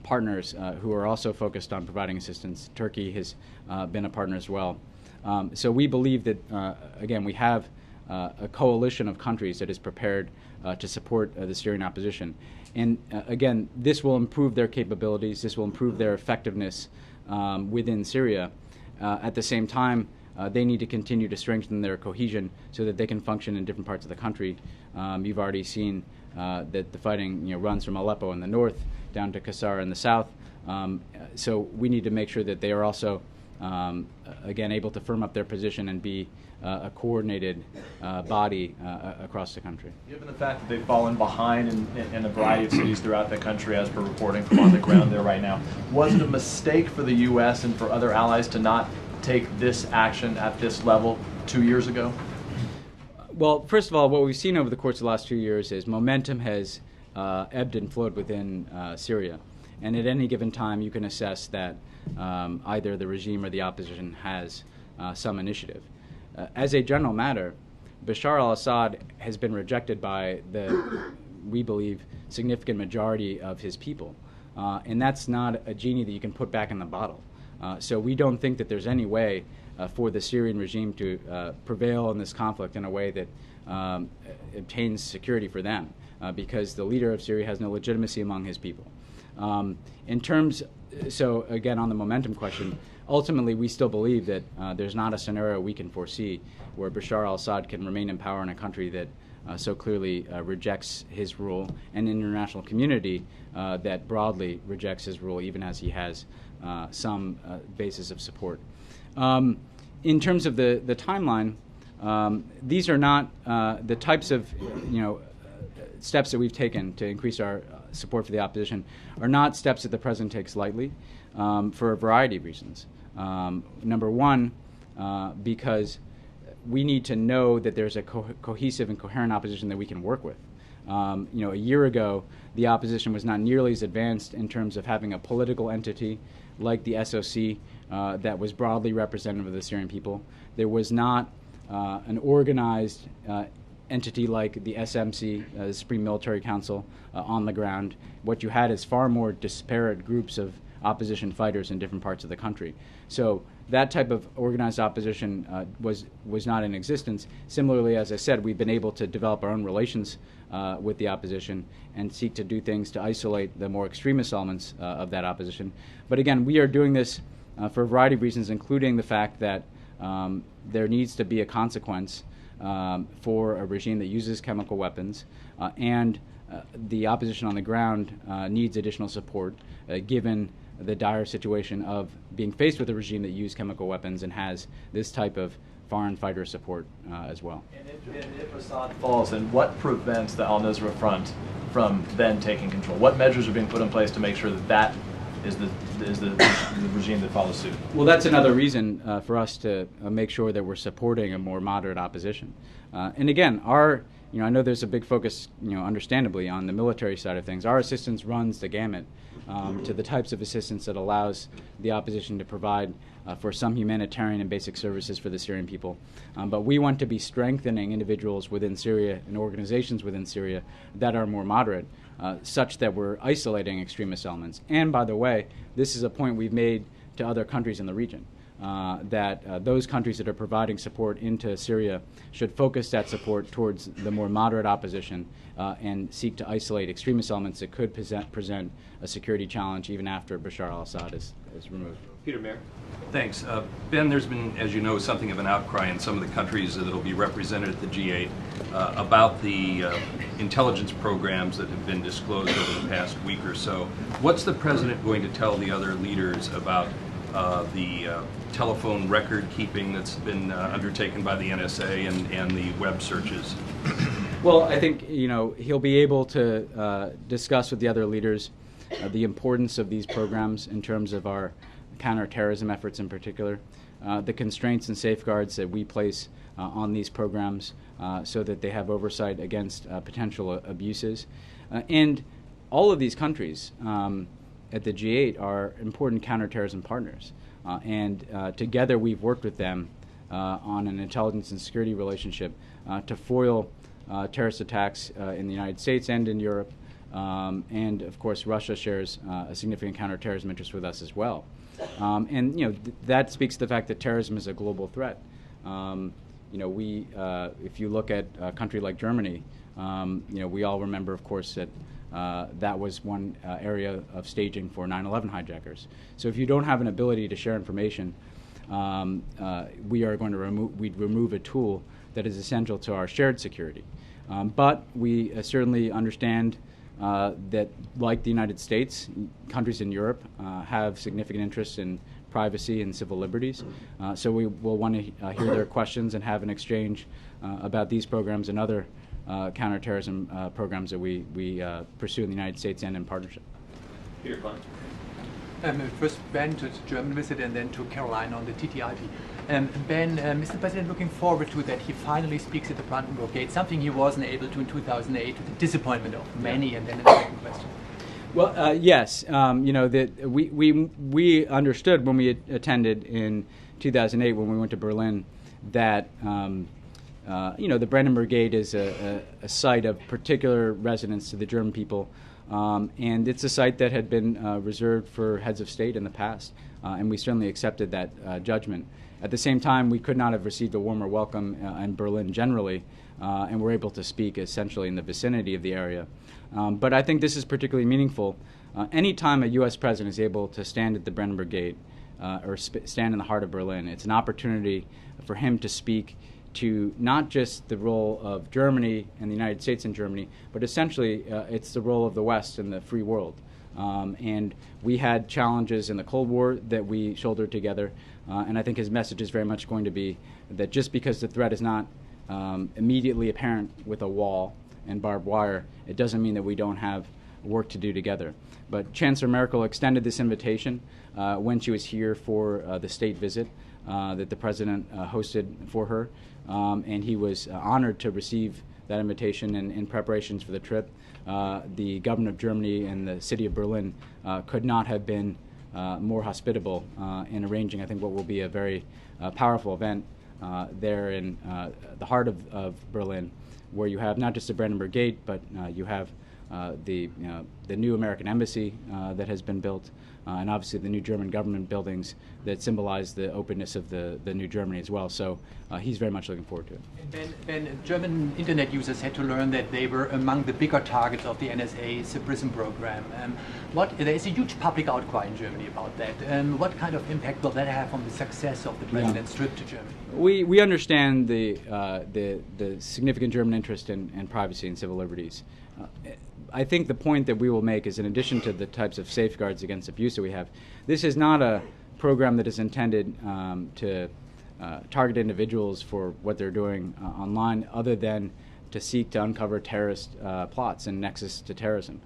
partners who are also focused on providing assistance. Turkey has been a partner as well. So we believe that, again, we have a coalition of countries that is prepared to support the Syrian opposition. And again, this will improve their capabilities. This will improve their effectiveness within Syria. At the same time, they need to continue to strengthen their cohesion so that they can function in different parts of the country. You've already seen that the fighting runs from Aleppo in the north down to Qasr in the south. So we need to make sure that they are also, again, able to firm up their position and be a coordinated body across the country. Given the fact that they've fallen behind in a variety of cities throughout the country, as per reporting from on the ground there right now, was it a mistake for the U.S. and for other allies to not take this action at this level 2 years ago? Well, first of all, what we've seen over the course of the last 2 years is momentum has ebbed and flowed within Syria. And at any given time, you can assess that either the regime or the opposition has some initiative. As a general matter, Bashar al-Assad has been rejected by the, we believe, significant majority of his people. And that's not a genie that you can put back in the bottle. So we don't think that there's any way for the Syrian regime to prevail in this conflict in a way that obtains security for them, because the leader of Syria has no legitimacy among his people. So again, on the momentum question, ultimately we still believe that there's not a scenario we can foresee where Bashar al-Assad can remain in power in a country that so clearly rejects his rule, and an international community that broadly rejects his rule, even as he has some basis of support. In terms of the timeline, these are not the types of steps that we've taken to increase our support for the opposition are not steps that the president takes lightly for a variety of reasons. Number one, because we need to know that there's a cohesive and coherent opposition that we can work with. A year ago, the opposition was not nearly as advanced in terms of having a political entity like the SOC that was broadly representative of the Syrian people. There was not an organized entity like the SMC, the Supreme Military Council, on the ground. What you had is far more disparate groups of opposition fighters in different parts of the country. So that type of organized opposition was not in existence. Similarly, as I said, we've been able to develop our own relations with the opposition and seek to do things to isolate the more extremist elements of that opposition. But again, we are doing this for a variety of reasons, including the fact that there needs to be a consequence for a regime that uses chemical weapons, and the opposition on the ground needs additional support given the dire situation of being faced with a regime that uses chemical weapons and has this type of foreign fighter support as well. And if Assad falls, then what prevents the al-Nusra Front from then taking control? What measures are being put in place to make sure that that is the regime that follows suit? Well, that's another reason for us to make sure that we're supporting a more moderate opposition. And again, I know there's a big focus, understandably, on the military side of things. Our assistance runs the gamut to the types of assistance that allows the opposition to provide for some humanitarian and basic services for the Syrian people. But we want to be strengthening individuals within Syria and organizations within Syria that are more moderate, such that we're isolating extremist elements. And by the way, this is a point we've made to other countries in the region, that those countries that are providing support into Syria should focus that support towards the more moderate opposition and seek to isolate extremist elements that could present a security challenge even after Bashar al-Assad is removed. Peter Mayer. Thanks. Ben, there's been, as you know, something of an outcry in some of the countries that will be represented at the G8 about the intelligence programs that have been disclosed over the past week or so. What's the president going to tell the other leaders about the telephone record keeping that's been undertaken by the NSA and the web searches? Well, I think he'll be able to discuss with the other leaders the importance of these programs in terms of our counterterrorism efforts in particular, the constraints and safeguards that we place on these programs so that they have oversight against potential abuses. And all of these countries at the G8 are important counterterrorism partners. And together we've worked with them on an intelligence and security relationship to foil terrorist attacks in the United States and in Europe. And of course, Russia shares a significant counterterrorism interest with us as well. And that speaks to the fact that terrorism is a global threat. If you look at a country like Germany, we all remember, of course, that that was one area of staging for 9/11 hijackers. So if you don't have an ability to share information, we are going to remove a tool that is essential to our shared security. But we certainly understand that, like the United States, countries in Europe have significant interests in privacy and civil liberties. So we will want to hear their questions and have an exchange about these programs and other counterterrorism programs that we pursue in the United States and in partnership. Peter Klein. First, Ben, to the German visit, and then to Caroline on the TTIP. Ben, Mr. President, looking forward to that he finally speaks at the Brandenburg Gate, something he wasn't able to in 2008, to the disappointment of many. And then the second question. Well, yes, that we understood when we attended in 2008 when we went to Berlin that the Brandenburg Gate is a site of particular resonance to the German people, and it's a site that had been reserved for heads of state in the past, and we certainly accepted that judgment. At the same time, we could not have received a warmer welcome in Berlin generally, and were able to speak essentially in the vicinity of the area. But I think this is particularly meaningful. Any time a U.S. president is able to stand at the Brandenburg Gate or stand in the heart of Berlin, it's an opportunity for him to speak to not just the role of Germany and the United States in Germany, but essentially it's the role of the West and the free world. And we had challenges in the Cold War that we shouldered together, and I think his message is very much going to be that just because the threat is not immediately apparent with a wall and barbed wire, it doesn't mean that we don't have work to do together. But Chancellor Merkel extended this invitation when she was here for the state visit that the President hosted for her, and he was honored to receive that invitation in preparations for the trip. The government of Germany and the city of Berlin could not have been more hospitable in arranging, I think, what will be a very powerful event there in the heart of Berlin, where you have not just the Brandenburg Gate, but you have the the new American embassy that has been built, and obviously the new German government buildings that symbolize the openness of the new Germany as well. So he's very much looking forward to it. Ben, German internet users had to learn that they were among the bigger targets of the NSA's PRISM program. There is a huge public outcry in Germany about that. What kind of impact will that have on the success of the president's trip to Germany? We understand the significant German interest in privacy and civil liberties. I think the point that we will make is, in addition to the types of safeguards against abuse that we have, this is not a program that is intended to target individuals for what they're doing online, other than to seek to uncover terrorist plots and nexus to terrorism.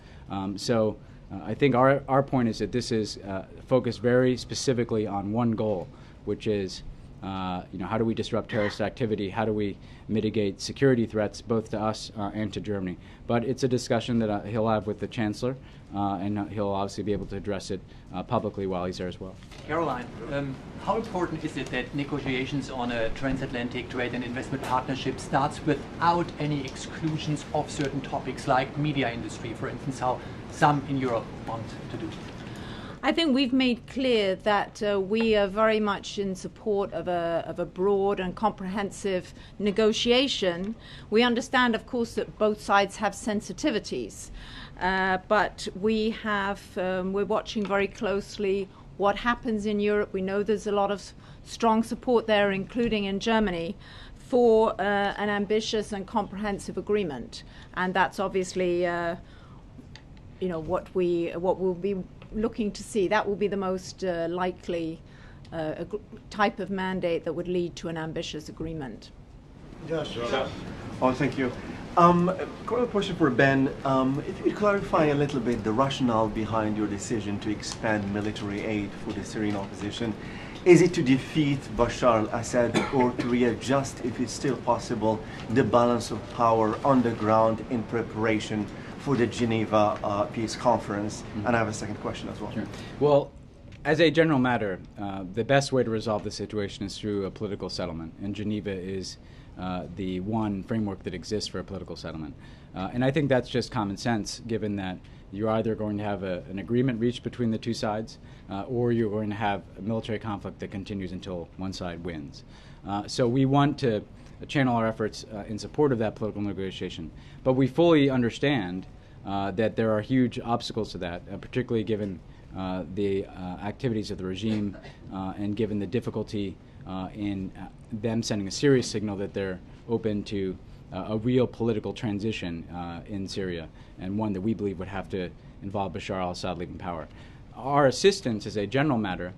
So I think our point is that this is focused very specifically on one goal, which is how do we disrupt terrorist activity? How do we mitigate security threats both to us and to Germany? But it's a discussion that he'll have with the Chancellor, and he'll obviously be able to address it publicly while he's there as well. Caroline, how important is it that negotiations on a transatlantic trade and investment partnership starts without any exclusions of certain topics like media industry, for instance, how some in Europe want to do? I think we've made clear that we are very much in support of a broad and comprehensive negotiation. We understand, of course, that both sides have sensitivities, but we're watching very closely what happens in Europe. We know there's a lot of strong support there, including in Germany, for an ambitious and comprehensive agreement, and that's obviously what we'll be looking to see. That will be the most likely type of mandate that would lead to an ambitious agreement. Josh. Oh, thank you. Quick question for Ben. If you could clarify a little bit the rationale behind your decision to expand military aid for the Syrian opposition. Is it to defeat Bashar al-Assad, or to readjust, if it's still possible, the balance of power on the ground in preparation for the Geneva Peace Conference? Mm-hmm. And I have a second question as well. Sure. Well, as a general matter, the best way to resolve the situation is through a political settlement, and Geneva is the one framework that exists for a political settlement. And I think that's just common sense, given that you're either going to have an agreement reached between the two sides, or you're going to have a military conflict that continues until one side wins. So we want to channel our efforts in support of that political negotiation. But we fully understand that there are huge obstacles to that, particularly given the activities of the regime and given the difficulty in them sending a serious signal that they're open to a real political transition in Syria, and one that we believe would have to involve Bashar al-Assad leaving power. Our assistance, as a general matter,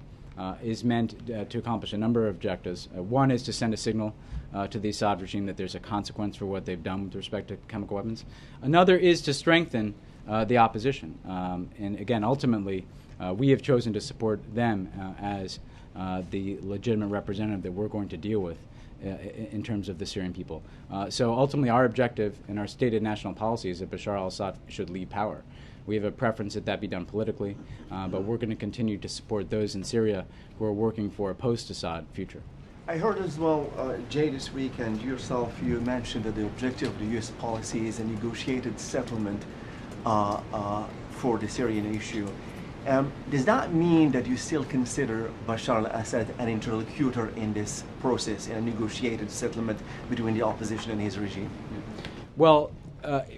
is meant to accomplish a number of objectives. One is to send a signal to the Assad regime that there's a consequence for what they've done with respect to chemical weapons. Another is to strengthen the opposition. And again, ultimately, we have chosen to support them as the legitimate representative that we're going to deal with in terms of the Syrian people. So ultimately, our objective and our stated national policy is that Bashar al-Assad should leave power. We have a preference that be done politically, but we're going to continue to support those in Syria who are working for a post-Assad future. I heard as well, Jay, this week, and yourself, you mentioned that the objective of the U.S. policy is a negotiated settlement for the Syrian issue. Does that mean that you still consider Bashar al-Assad an interlocutor in this process, in a negotiated settlement between the opposition and his regime? Well,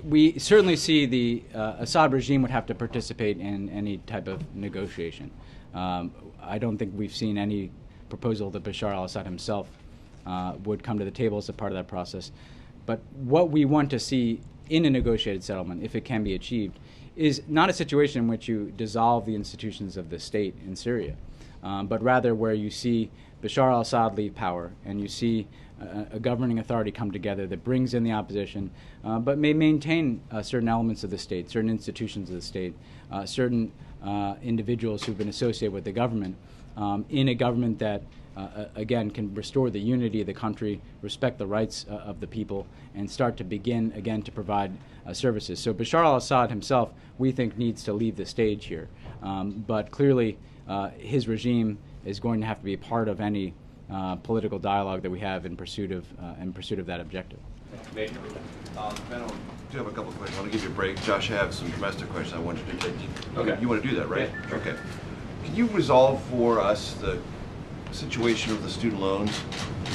we certainly see the Assad regime would have to participate in any type of negotiation. I don't think we've seen any proposal that Bashar al-Assad himself would come to the table as a part of that process. But what we want to see in a negotiated settlement, if it can be achieved, is not a situation in which you dissolve the institutions of the state in Syria, but rather where you see Bashar al-Assad leave power and you see a governing authority come together that brings in the opposition, but may maintain certain elements of the state, certain institutions of the state, certain individuals who've been associated with the government, in a government that, again, can restore the unity of the country, respect the rights of the people, and start to begin, again, to provide services. So Bashar al-Assad himself, we think, needs to leave the stage here. But clearly, his regime is going to have to be a part of any political dialogue that we have in pursuit of that objective. Major. Ben, I do have a couple of questions. I want to give you a break. Josh, I have some domestic questions I want you to take. Okay. You want to do that, right? Yeah, sure. Okay. Can you resolve for us the situation of the student loans?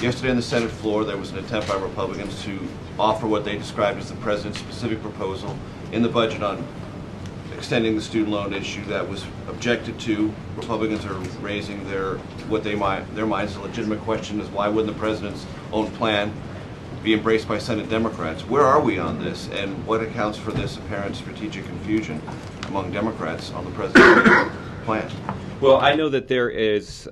Yesterday on the Senate floor, there was an attempt by Republicans to offer what they described as the president's specific proposal in the budget on extending the student loan issue that was objected to. Republicans are raising their minds a legitimate question is why wouldn't the president's own plan be embraced by Senate Democrats? Where are we on this, and what accounts for this apparent strategic confusion among Democrats on the president's plan? Well, I know that there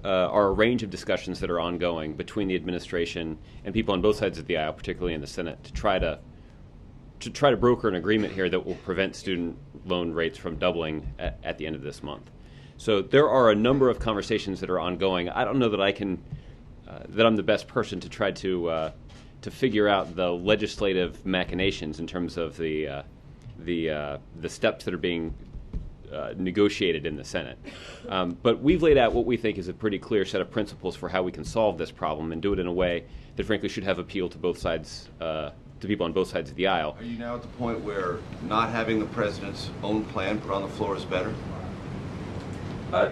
are a range of discussions that are ongoing between the administration and people on both sides of the aisle, particularly in the Senate, to try to broker an agreement here that will prevent student loan rates from doubling at the end of this month. So there are a number of conversations that are ongoing. I don't know that I can, that I'm the best person to try to figure out the legislative machinations in terms of the steps that are being negotiated in the Senate. But we've laid out what we think is a pretty clear set of principles for how we can solve this problem and do it in a way that frankly should have appeal to both sides, to people on both sides of the aisle. Are you now at the point where not having the president's own plan put on the floor is better?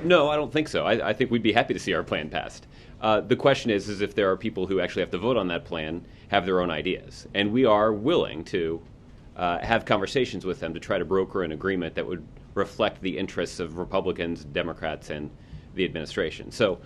No, I don't think so. I think we'd be happy to see our plan passed. The question is if there are people who actually have to vote on that plan, have their own ideas. And we are willing to have conversations with them to try to broker an agreement that would reflect the interests of Republicans, Democrats, and the administration. So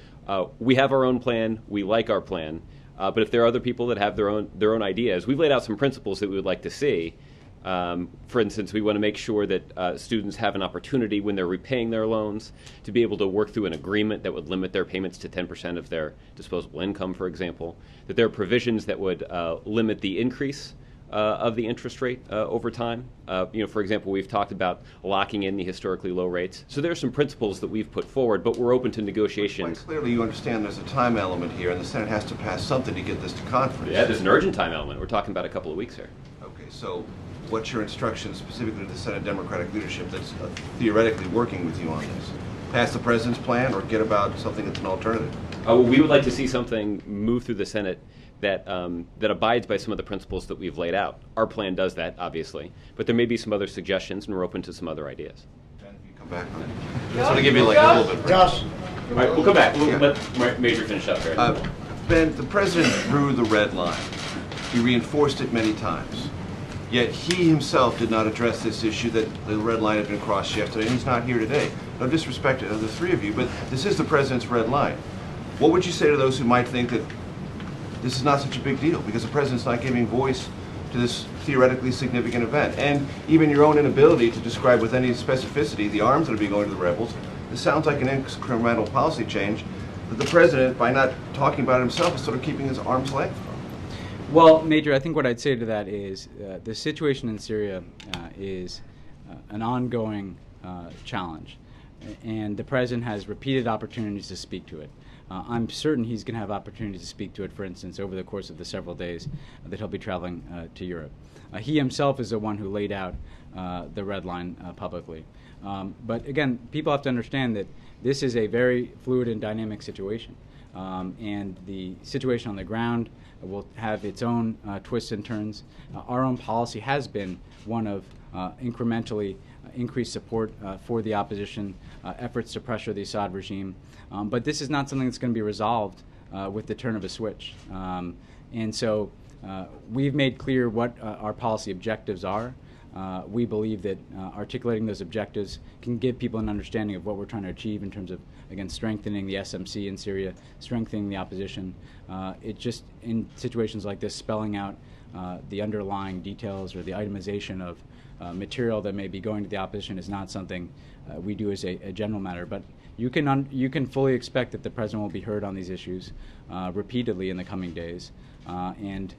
we have our own plan. We like our plan. But if there are other people that have their own ideas, we've laid out some principles that we would like to see. For instance, we want to make sure that students have an opportunity when they're repaying their loans to be able to work through an agreement that would limit their payments to 10% of their disposable income, for example. That there are provisions that would limit the increase of the interest rate over time. For example, we've talked about locking in the historically low rates. So there are some principles that we've put forward, but we're open to negotiations. Quite clearly, you understand there's a time element here, and the Senate has to pass something to get this to conference. Yeah, there's an urgent time element. We're talking about a couple of weeks here. Okay, so what's your instruction specifically to the Senate Democratic leadership that's theoretically working with you on this? Pass the president's plan or get about something that's an alternative? Well, we would like to see something move through the Senate that abides by some of the principles that we've laid out. Our plan does that, obviously, but there may be some other suggestions, and we're open to some other ideas. Ben, if you come back on it. I just want to give you like a little bit. Josh. All right, we'll come back. We'll let Major finish up here. Ben, the president drew the red line. He reinforced it many times. Yet he himself did not address this issue that the red line had been crossed yesterday, and he's not here today. No disrespect to the three of you, but this is the president's red line. What would you say to those who might think that this is not such a big deal because the president's not giving voice to this theoretically significant event? And even your own inability to describe with any specificity the arms that are being going to the rebels, this sounds like an incremental policy change that the president, by not talking about it himself, is sort of keeping his arm's length from. Well, Major, I think what I'd say to that is the situation in Syria is an ongoing challenge, and the president has repeated opportunities to speak to it. I'm certain he's going to have opportunities to speak to it, for instance, over the course of the several days that he'll be traveling to Europe. He himself is the one who laid out the red line publicly. But again, people have to understand that this is a very fluid and dynamic situation. And the situation on the ground will have its own twists and turns. Our own policy has been one of incrementally increased support for the opposition, efforts to pressure the Assad regime. But this is not something that's going to be resolved with the turn of a switch. And so we've made clear what our policy objectives are. We believe that articulating those objectives can give people an understanding of what we're trying to achieve in terms of, again, strengthening the SMC in Syria, strengthening the opposition. It just, in situations like this, spelling out the underlying details or the itemization of material that may be going to the opposition is not something we do as a general matter. But you can fully expect that the president will be heard on these issues repeatedly in the coming days. And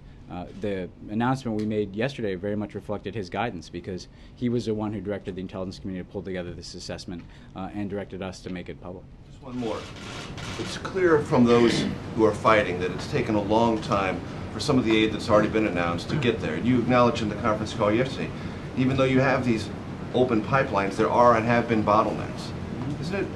the announcement we made yesterday very much reflected his guidance because he was the one who directed the intelligence community to pull together this assessment and directed us to make it public. Just one more. It's clear from those who are fighting that it's taken a long time for some of the aid that's already been announced to get there. You acknowledged in the conference call yesterday, even though you have these open pipelines, there are and have been bottlenecks. Isn't it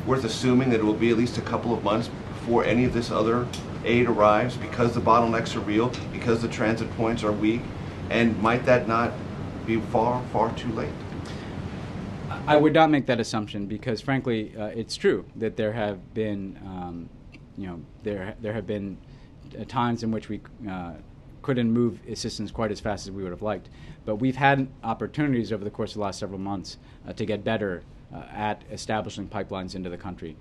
worth assuming that it will be at least a couple of months before any of this other aid arrives because the bottlenecks are real, because the transit points are weak? And might that not be far, far too late? I would not make that assumption because, frankly, it's true that there have been, there have been times in which we couldn't move assistance quite as fast as we would have liked. But we've had opportunities over the course of the last several months to get better at establishing pipelines into the country.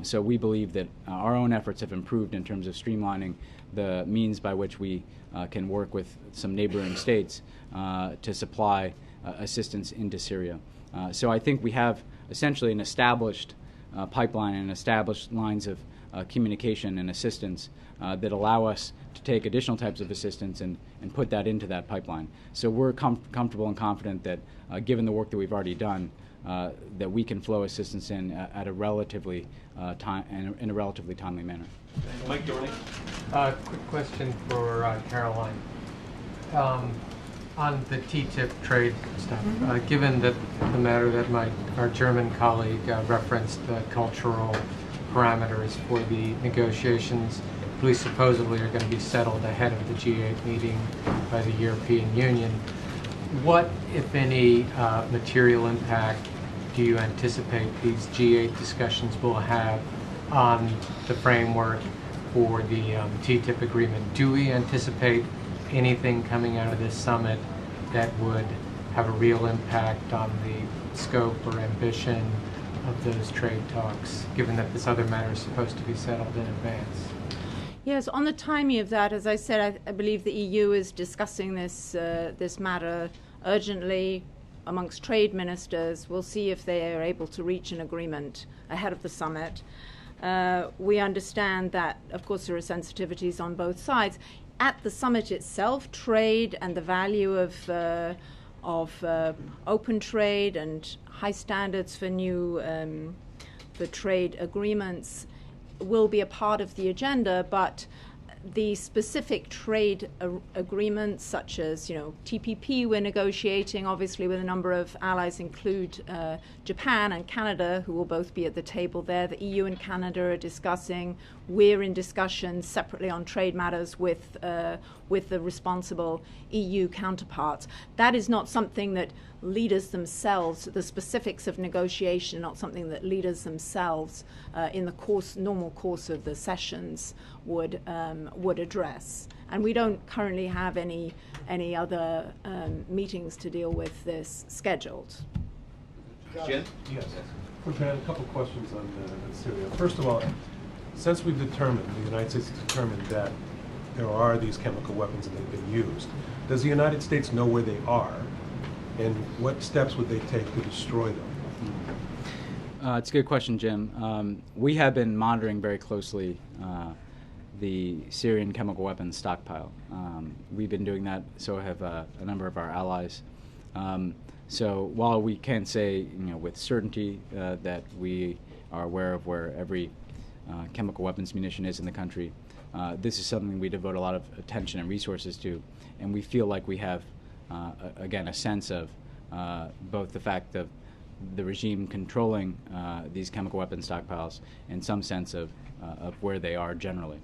So we believe that our own efforts have improved in terms of streamlining the means by which we can work with some neighboring states to supply assistance into Syria. So I think we have essentially an established pipeline and established lines of communication and assistance that allow us to take additional types of assistance and put that into that pipeline. So we're comfortable and confident that given the work that we've already done, that we can flow assistance in at a relatively in a relatively timely manner. Mike Dorney. Quick question for Caroline. On the TTIP trade stuff, given that the matter that our German colleague referenced, the cultural parameters for the negotiations, at least supposedly are going to be settled ahead of the G8 meeting by the European Union, what, if any, material impact do you anticipate these G8 discussions will have on the framework for the TTIP agreement? Do we anticipate anything coming out of this summit that would have a real impact on the scope or ambition of those trade talks, given that this other matter is supposed to be settled in advance? Yes, on the timing of that, as I said, I believe the EU is discussing this matter urgently amongst trade ministers. We'll see if they are able to reach an agreement ahead of the summit. We understand that, of course, there are sensitivities on both sides. At the summit itself, trade and the value of open trade and high standards for new for trade agreements will be a part of the agenda, but the specific trade agreements, such as TPP, we're negotiating obviously with a number of allies, include Japan and Canada, who will both be at the table there. The EU and Canada are discussing. We're in discussions separately on trade matters with the responsible EU counterparts. That is not something that leaders themselves, the specifics of negotiation, not something that leaders themselves in the normal course of the sessions would address. And we don't currently have any other meetings to deal with this scheduled. Jen? Yes. We've had a couple questions on Syria. First of all, since we've determined, the United States has determined that there are these chemical weapons and they've been used, does the United States know where they are? And what steps would they take to destroy them? It's a good question, Jim. We have been monitoring very closely the Syrian chemical weapons stockpile. We've been doing that, so have a number of our allies. So while we can't say with certainty that we are aware of where every chemical weapons munition is in the country, this is something we devote a lot of attention and resources to, and we feel like we have again, a sense of both the fact of the regime controlling these chemical weapons stockpiles and some sense of where they are generally.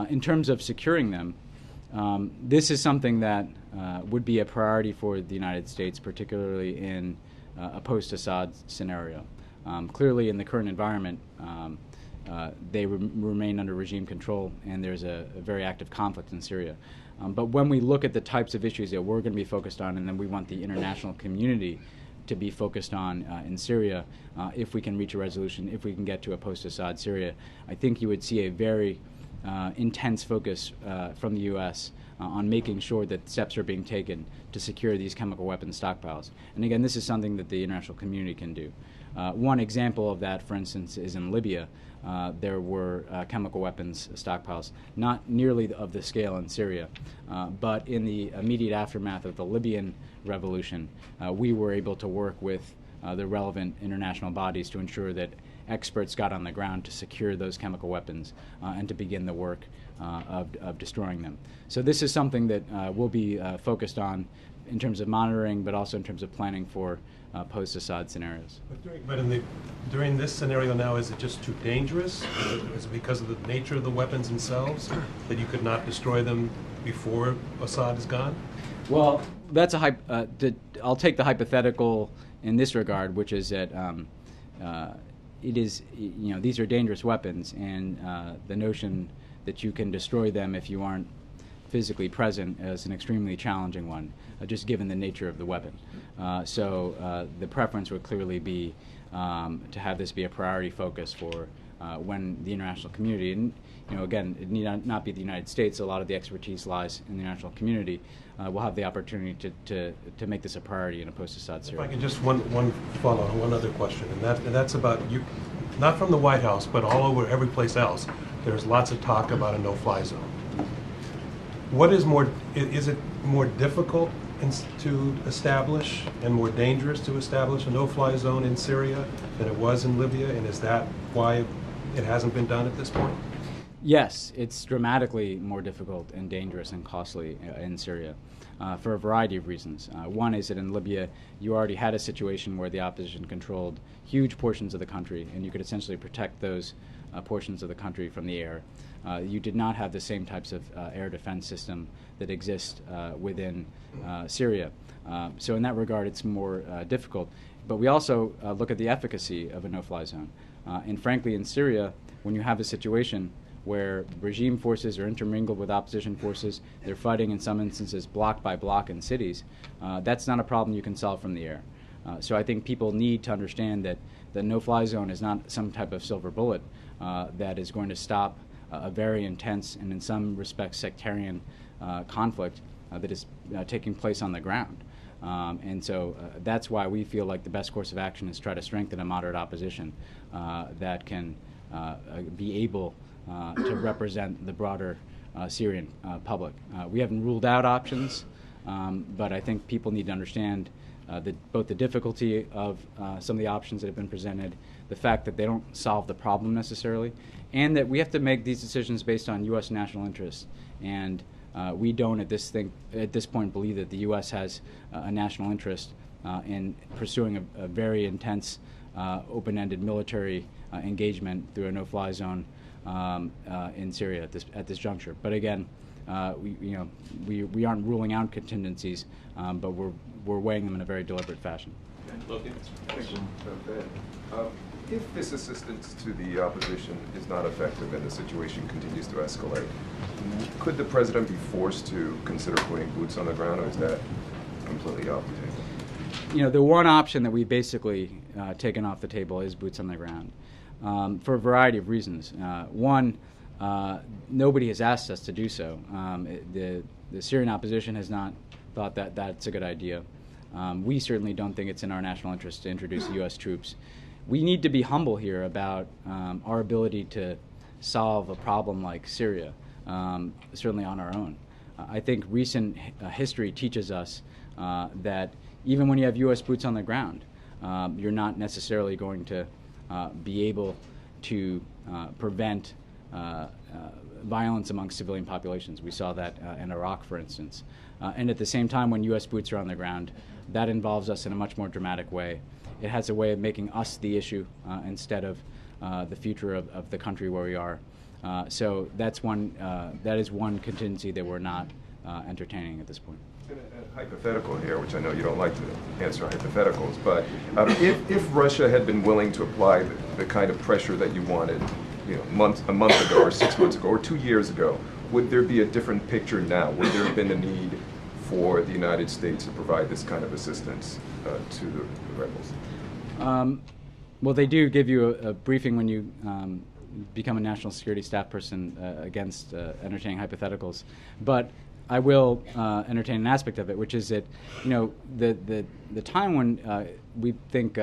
In terms of securing them, this is something that would be a priority for the United States, particularly in a post-Assad scenario. Clearly, in the current environment, they remain under regime control, and there's a very active conflict in Syria. But when we look at the types of issues that we're going to be focused on, and then we want the international community to be focused on in Syria, if we can reach a resolution, if we can get to a post-Assad Syria, I think you would see a very intense focus from the U.S. On making sure that steps are being taken to secure these chemical weapons stockpiles. And again, this is something that the international community can do. One example of that, for instance, is in Libya. There were chemical weapons stockpiles, not nearly of the scale in Syria, but in the immediate aftermath of the Libyan revolution, we were able to work with the relevant international bodies to ensure that experts got on the ground to secure those chemical weapons and to begin the work of destroying them. So this is something that we'll be focused on in terms of monitoring, but also in terms of planning for post-Assad scenarios. During this scenario now, is it just too dangerous? Is it because of the nature of the weapons themselves that you could not destroy them before Assad is gone? Well, that's I'll take the hypothetical in this regard, which is that it is, these are dangerous weapons, and the notion that you can destroy them if you aren't physically present is an extremely challenging one, just given the nature of the weapon. So the preference would clearly be to have this be a priority focus for when the international community, and again, it need not be the United States, a lot of the expertise lies in the international community, will have the opportunity to make this a priority in a post-Assad Syria. If I can just one follow-on, one other question, and that's about you, not from the White House, but all over every place else, there's lots of talk about a no-fly zone. What is it more difficult to establish and more dangerous to establish a no-fly zone in Syria than it was in Libya, and is that why it hasn't been done at this point? Yes, it's dramatically more difficult and dangerous and costly in Syria for a variety of reasons. One is that in Libya, you already had a situation where the opposition controlled huge portions of the country, and you could essentially protect those portions of the country from the air. You did not have the same types of air defense system that exist within Syria. So in that regard, it's more difficult. But we also look at the efficacy of a no-fly zone. And frankly, in Syria, when you have a situation where regime forces are intermingled with opposition forces, they're fighting in some instances block by block in cities, that's not a problem you can solve from the air. So I think people need to understand that the no-fly zone is not some type of silver bullet that is going to stop a very intense and in some respects sectarian conflict that is taking place on the ground. And so that's why we feel like the best course of action is try to strengthen a moderate opposition that can be able to represent the broader Syrian public. We haven't ruled out options, but I think people need to understand both the difficulty of some of the options that have been presented, the fact that they don't solve the problem necessarily, and that we have to make these decisions based on U.S. national interest. And we don't at this point believe that the U.S. has a national interest in pursuing a very intense, open-ended military engagement through a no-fly zone in Syria at this juncture. But again, we aren't ruling out contingencies, but we're weighing them in a very deliberate fashion. If this assistance to the opposition is not effective and the situation continues to escalate, could the president be forced to consider putting boots on the ground, or is that completely off the table? The one option that we've basically taken off the table is boots on the ground, for a variety of reasons. One, nobody has asked us to do so. The Syrian opposition has not thought that that's a good idea. We certainly don't think it's in our national interest to introduce U.S. troops. We need to be humble here about our ability to solve a problem like Syria, certainly on our own. I think recent history teaches us that even when you have U.S. boots on the ground, you're not necessarily going to be able to prevent violence among civilian populations. We saw that in Iraq, for instance. And at the same time, when U.S. boots are on the ground, that involves us in a much more dramatic way. It has a way of making us the issue instead of the future of the country where we are. So that is one contingency that we're not entertaining at this point. A hypothetical here, which I know you don't like to answer hypotheticals, but if Russia had been willing to apply the kind of pressure that you wanted, a month ago, or 6 months ago, or 2 years ago, would there be a different picture now? Would there have been a need for the United States to provide this kind of assistance to the rebels? Well, they do give you a briefing when you become a national security staff person against entertaining hypotheticals. But I will entertain an aspect of it, which is that, the time when we think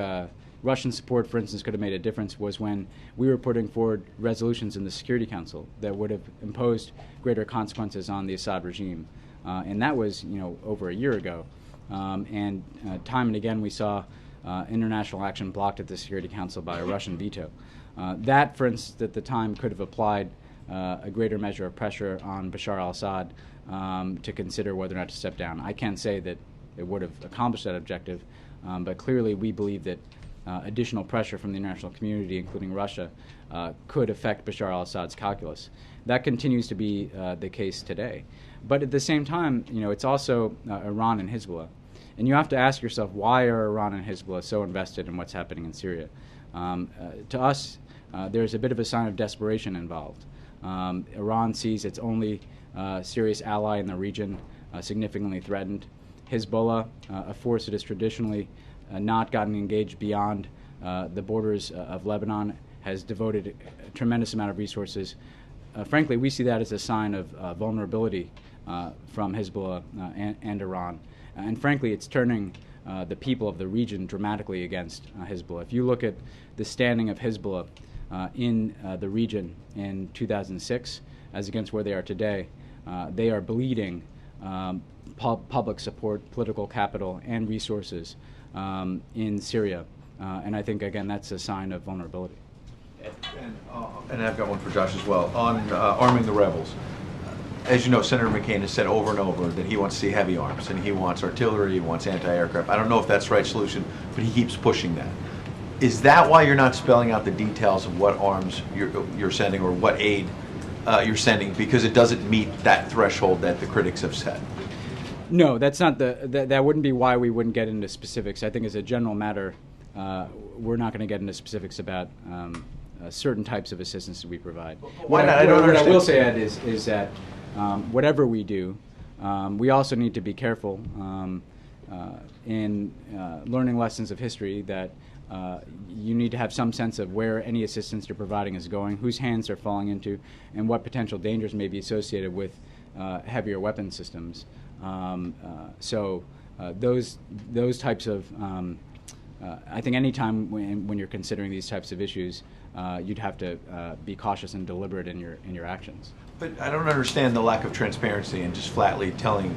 Russian support, for instance, could have made a difference was when we were putting forward resolutions in the Security Council that would have imposed greater consequences on the Assad regime. And that was, over a year ago. And time and again we saw international action blocked at the Security Council by a Russian veto. That, for instance, at the time could have applied a greater measure of pressure on Bashar al-Assad to consider whether or not to step down. I can't say that it would have accomplished that objective, but clearly we believe that additional pressure from the international community, including Russia, could affect Bashar al-Assad's calculus. That continues to be the case today. But at the same time, it's also Iran and Hezbollah. And you have to ask yourself, why are Iran and Hezbollah so invested in what's happening in Syria? To us, there's a bit of a sign of desperation involved. Iran sees its only serious ally in the region significantly threatened. Hezbollah, a force that has traditionally not gotten engaged beyond the borders of Lebanon, has devoted a tremendous amount of resources. Frankly, we see that as a sign of vulnerability from Hezbollah and Iran. And frankly, it's turning the people of the region dramatically against Hezbollah. If you look at the standing of Hezbollah in the region in 2006 as against where they are today, they are bleeding public support, political capital, and resources in Syria. And I think, again, that's a sign of vulnerability. And I've got one for Josh as well. On arming the rebels, as you know, Senator McCain has said over and over that he wants to see heavy arms, and he wants artillery, he wants anti-aircraft. I don't know if that's the right solution, but he keeps pushing that. Is that why you're not spelling out the details of what arms you're sending or what aid you're sending, because it doesn't meet that threshold that the critics have set? No, that's not that wouldn't be why we wouldn't get into specifics. I think as a general matter, we're not going to get into specifics about certain types of assistance that we provide. Why not? I don't understand. What I will say, Ed, is that whatever we do, we also need to be careful in learning lessons of history that you need to have some sense of where any assistance you're providing is going, whose hands they're falling into, and what potential dangers may be associated with heavier weapon systems. So those types of, I think any time when you're considering these types of issues, you'd have to be cautious and deliberate in your actions. But I don't understand the lack of transparency and just flatly telling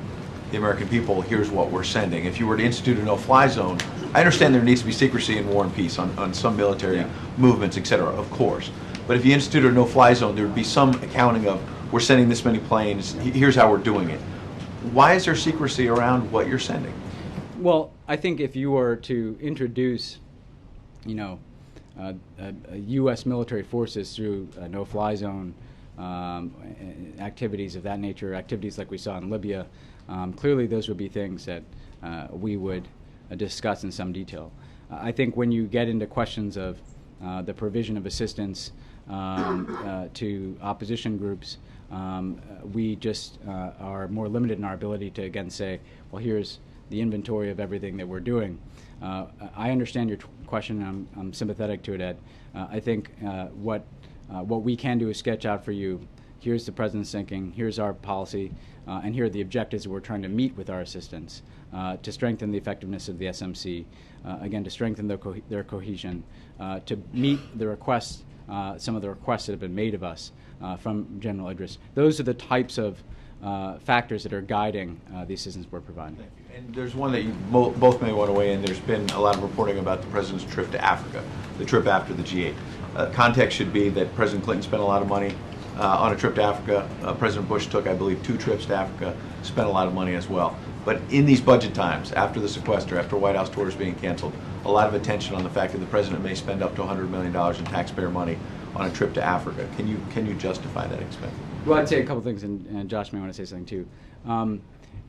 the American people, here's what we're sending. If you were to institute a no-fly zone, I understand there needs to be secrecy in war and peace on some military movements, et cetera, of course. But if you institute a no-fly zone, there would be some accounting of, we're sending this many planes, here's how we're doing it. Why is there secrecy around what you're sending? Well, I think if you were to introduce, U.S. military forces through a no-fly zone, activities of that nature, activities like we saw in Libya, clearly those would be things that we would discuss in some detail. I think when you get into questions of the provision of assistance to opposition groups, we just are more limited in our ability to, again, say, well, here's the inventory of everything that we're doing. I understand your question, and I'm sympathetic to it, Ed. I think what we can do is sketch out for you, here's the President's thinking, here's our policy, and here are the objectives that we're trying to meet with our assistance to strengthen the effectiveness of the SMC, again, to strengthen their cohesion, to meet the requests, some of the requests that have been made of us from General Idris. Those are the types of factors that are guiding the assistance we're providing. Thank you. And there's one that you both may want to weigh in. There's been a lot of reporting about the President's trip to Africa, the trip after the G8. Context should be that President Clinton spent a lot of money on a trip to Africa. President Bush took, I believe, 2 trips to Africa, spent a lot of money as well. But in these budget times, after the sequester, after White House tours being canceled, a lot of attention on the fact that the President may spend up to $100 million in taxpayer money on a trip to Africa. Can you justify that expense? Well, I'd say a couple things, and Josh may want to say something too.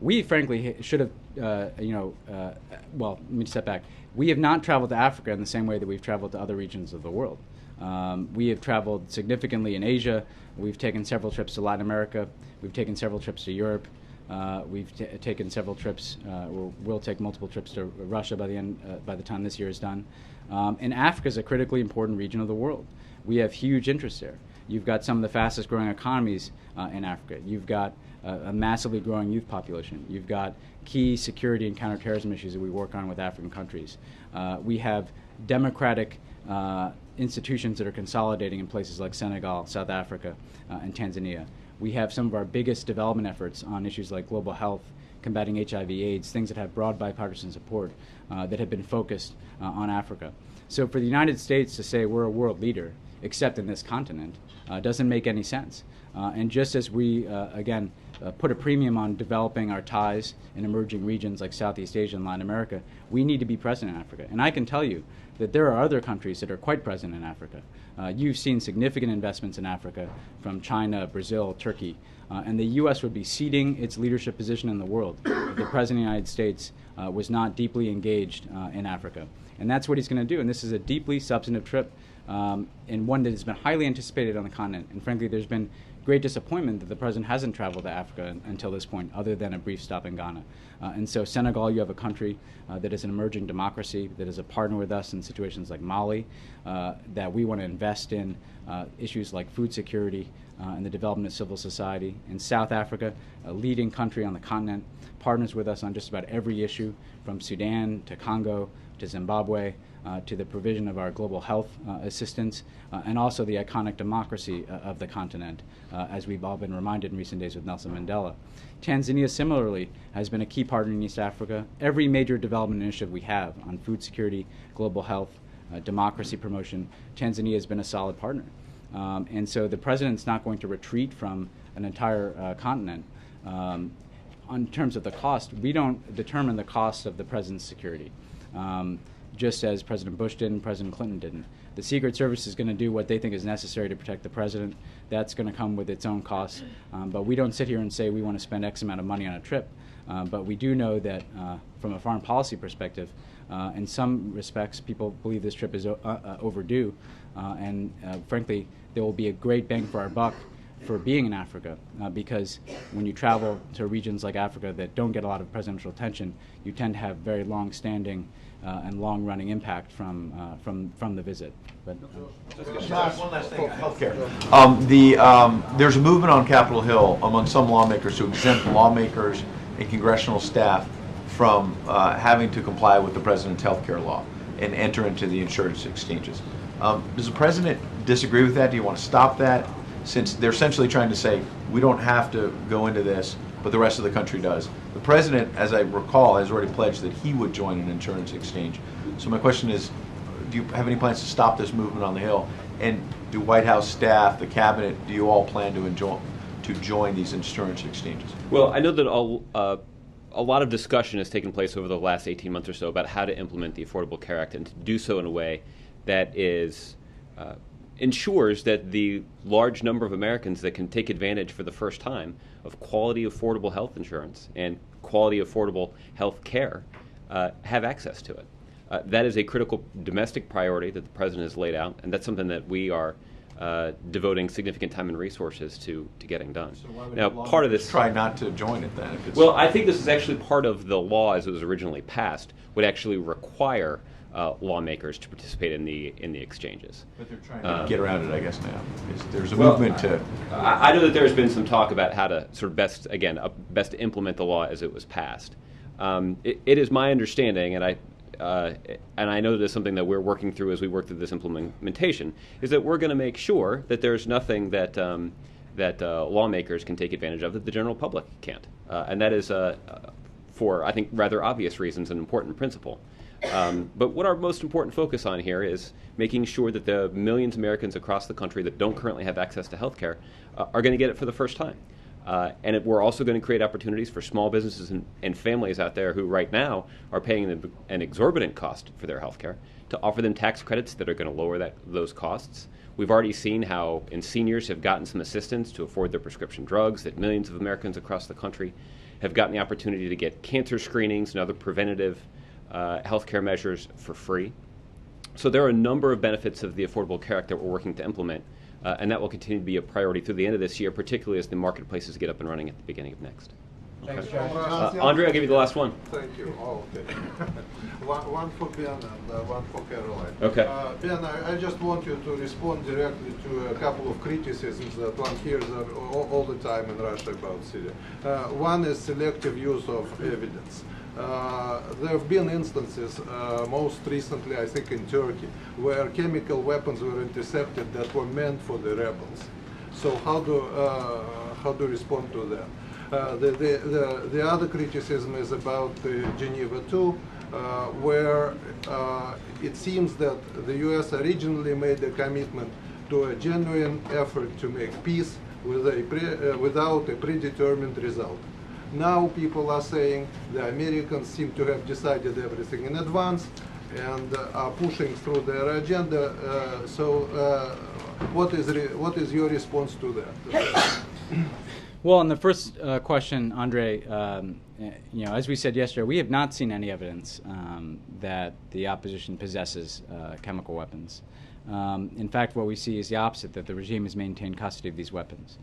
We frankly should have, well, let me step back. We have not traveled to Africa in the same way that we've traveled to other regions of the world. We have traveled significantly in Asia. We've taken several trips to Latin America. We've taken several trips to Europe. We've taken several trips, or will take multiple trips to Russia by the time this year is done. And Africa is a critically important region of the world. We have huge interests there. You've got some of the fastest growing economies in Africa. You've got a massively growing youth population. You've got key security and counterterrorism issues that we work on with African countries. We have democratic institutions that are consolidating in places like Senegal, South Africa, and Tanzania. We have some of our biggest development efforts on issues like global health, combating HIV/AIDS, things that have broad bipartisan support that have been focused on Africa. So for the United States to say we're a world leader, except in this continent, doesn't make any sense. And just as we, again, put a premium on developing our ties in emerging regions like Southeast Asia and Latin America, we need to be present in Africa. And I can tell you that there are other countries that are quite present in Africa. You've seen significant investments in Africa from China, Brazil, Turkey, and the U.S. would be ceding its leadership position in the world if the President of the United States was not deeply engaged in Africa. And that's what he's going to do. And this is a deeply substantive trip and one that has been highly anticipated on the continent. And frankly, there's been great disappointment that the President hasn't traveled to Africa until this point, other than a brief stop in Ghana. And so Senegal, you have a country that is an emerging democracy, that is a partner with us in situations like Mali, that we want to invest in issues like food security and the development of civil society. In South Africa, a leading country on the continent, partners with us on just about every issue, from Sudan to Congo to Zimbabwe, to the provision of our global health assistance, and also the iconic democracy of the continent, as we've all been reminded in recent days with Nelson Mandela. Tanzania, similarly, has been a key partner in East Africa. Every major development initiative we have on food security, global health, democracy promotion, Tanzania has been a solid partner. And so the President's not going to retreat from an entire continent. On terms of the cost, we don't determine the cost of the President's security. Just as President Bush did and President Clinton didn't. The Secret Service is going to do what they think is necessary to protect the President. That's going to come with its own costs. But we don't sit here and say we want to spend X amount of money on a trip. But we do know that from a foreign policy perspective, in some respects, people believe this trip is overdue. And frankly, there will be a great bang for our buck for being in Africa, because when you travel to regions like Africa that don't get a lot of presidential attention, you tend to have very long-standing and long-running impact from the visit. But one last thing, healthcare. There's a movement on Capitol Hill among some lawmakers to exempt lawmakers and congressional staff from having to comply with the president's healthcare law and enter into the insurance exchanges. Does the president disagree with that? Do you want to stop that? Since they're essentially trying to say, we don't have to go into this, but the rest of the country does. The president, as I recall, has already pledged that he would join an insurance exchange. So my question is, do you have any plans to stop this movement on the Hill? And do White House staff, the cabinet, do you all plan to join these insurance exchanges? Well, I know that a lot of discussion has taken place over the last 18 months or so about how to implement the Affordable Care Act and to do so in a way that is ensures that the large number of Americans that can take advantage for the first time of quality, affordable health insurance and quality, affordable health care have access to it. That is a critical domestic priority that the President has laid out, and that's something that we are devoting significant time and resources to getting done. So why would now, part of this try not to join it then? If it's well, I think this is actually part of the law as it was originally passed, would actually require lawmakers to participate in the exchanges. But they're trying to get around it, I guess, now. There's a Well, movement to... I know that there's been some talk about how to sort of best implement the law as it was passed. It is my understanding, and I know that it's something that we're working through as we work through this implementation, is that we're going to make sure that there's nothing that lawmakers can take advantage of that the general public can't. And that is, for, I think, rather obvious reasons, an important principle. But what our most important focus on here is making sure that the millions of Americans across the country that don't currently have access to health care are going to get it for the first time. And we're also going to create opportunities for small businesses and families out there who right now are paying an exorbitant cost for their health care to offer them tax credits that are going to lower those costs. We've already seen how seniors have gotten some assistance to afford their prescription drugs, that millions of Americans across the country have gotten the opportunity to get cancer screenings and other preventative healthcare measures for free. So there are a number of benefits of the Affordable Care Act that we're working to implement, and that will continue to be a priority through the end of this year, particularly as the marketplaces get up and running at the beginning of next. Thanks, Okay. Andre, I'll give you the last one. Thank you. Oh, okay. one for Ben and one for Caroline. Okay. Ben, I just want you to respond directly to a couple of criticisms that one hears all the time in Russia about Syria. One is selective use of evidence. There have been instances, most recently I think in Turkey, where chemical weapons were intercepted that were meant for the rebels. So how do you respond to that? The other criticism is about Geneva II, where it seems that the U.S. originally made a commitment to a genuine effort to make peace without a predetermined result. Now people are saying the Americans seem to have decided everything in advance and are pushing through their agenda. What is your response to that? Well, on the first question, Andre, as we said yesterday, we have not seen any evidence that the opposition possesses chemical weapons. In fact, what we see is the opposite, that the regime has maintained custody of these weapons.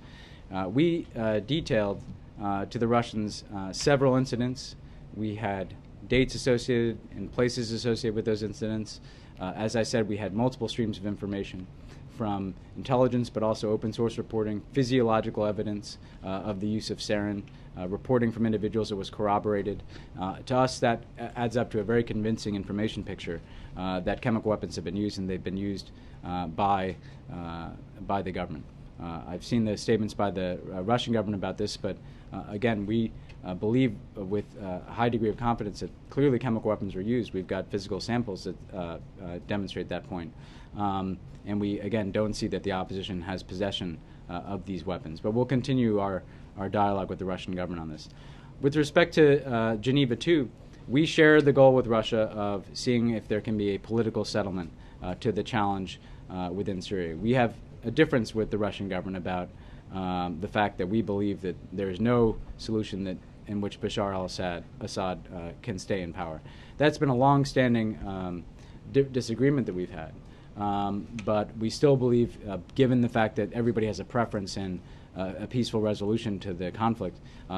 We detailed to the Russians several incidents. We had dates associated and places associated with those incidents. As I said, we had multiple streams of information from intelligence, but also open source reporting, physiological evidence of the use of sarin, reporting from individuals that was corroborated. To us, that adds up to a very convincing information picture that chemical weapons have been used, and they've been used by the government. I've seen the statements by the Russian government about this, but again, we believe with a high degree of confidence that clearly chemical weapons were used. We've got physical samples that demonstrate that point. And we, again, don't see that the opposition has possession of these weapons. But we'll continue our dialogue with the Russian government on this. With respect to Geneva II, we share the goal with Russia of seeing if there can be a political settlement to the challenge within Syria. We have a difference with the Russian government about the fact that we believe that there is no solution in which Bashar al-Assad can stay in power. That's been a long-standing disagreement that we've had. But we still believe, given the fact that everybody has a preference in a peaceful resolution to the conflict,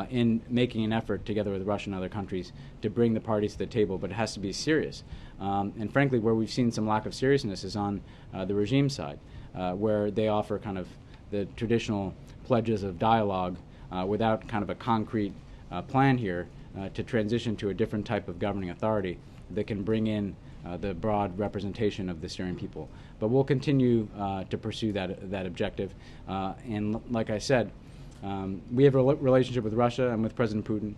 in making an effort together with Russia and other countries to bring the parties to the table, but it has to be serious. And frankly, where we've seen some lack of seriousness is on the regime side, where they offer kind of the traditional pledges of dialogue without kind of a concrete plan here to transition to a different type of governing authority that can bring in the broad representation of the Syrian people. But we'll continue to pursue that objective. And like I said, we have a relationship with Russia and with President Putin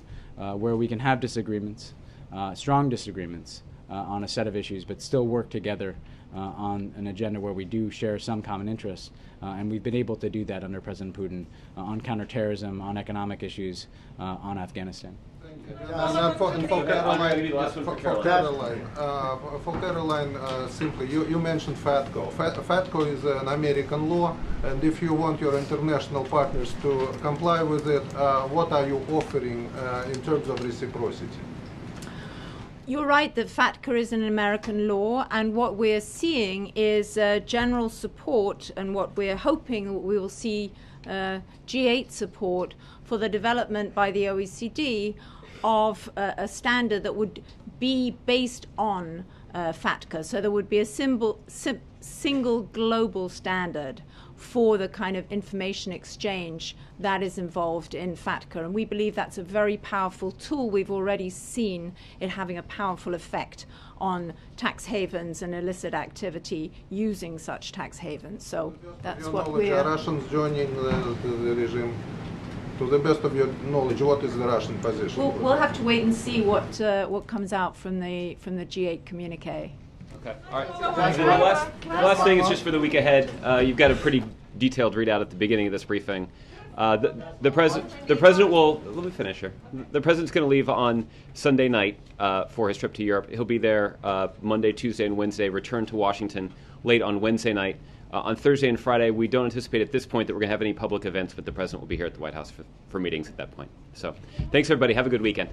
where we can have disagreements, strong disagreements on a set of issues, but still work together on an agenda where we do share some common interests. And we've been able to do that under President Putin on counterterrorism, on economic issues, on Afghanistan. For Caroline, simply, you mentioned FATCO. FATCO is an American law, and if you want your international partners to comply with it, what are you offering in terms of reciprocity? You're right that FATCA is an American law, and what we're seeing is general support, and what we're hoping we will see G8 support for the development by the OECD of a standard that would be based on FATCA. So there would be a single global standard for the kind of information exchange that is involved in FATCA. And we believe that's a very powerful tool. We've already seen it having a powerful effect on tax havens and illicit activity using such tax havens. So that's what we're... Are Russians joining the regime? To the best of your knowledge, what is the Russian position? We'll have to wait and see what comes out from the G8 communique. Okay. All right. The last thing is just for the week ahead. You've got a pretty detailed readout at the beginning of this briefing. The president will. Let me finish here. The president's going to leave on Sunday night for his trip to Europe. He'll be there Monday, Tuesday, and Wednesday. Return to Washington late on Wednesday night. On Thursday and Friday, we don't anticipate at this point that we're going to have any public events, but the president will be here at the White House for meetings at that point. So, thanks everybody. Have a good weekend.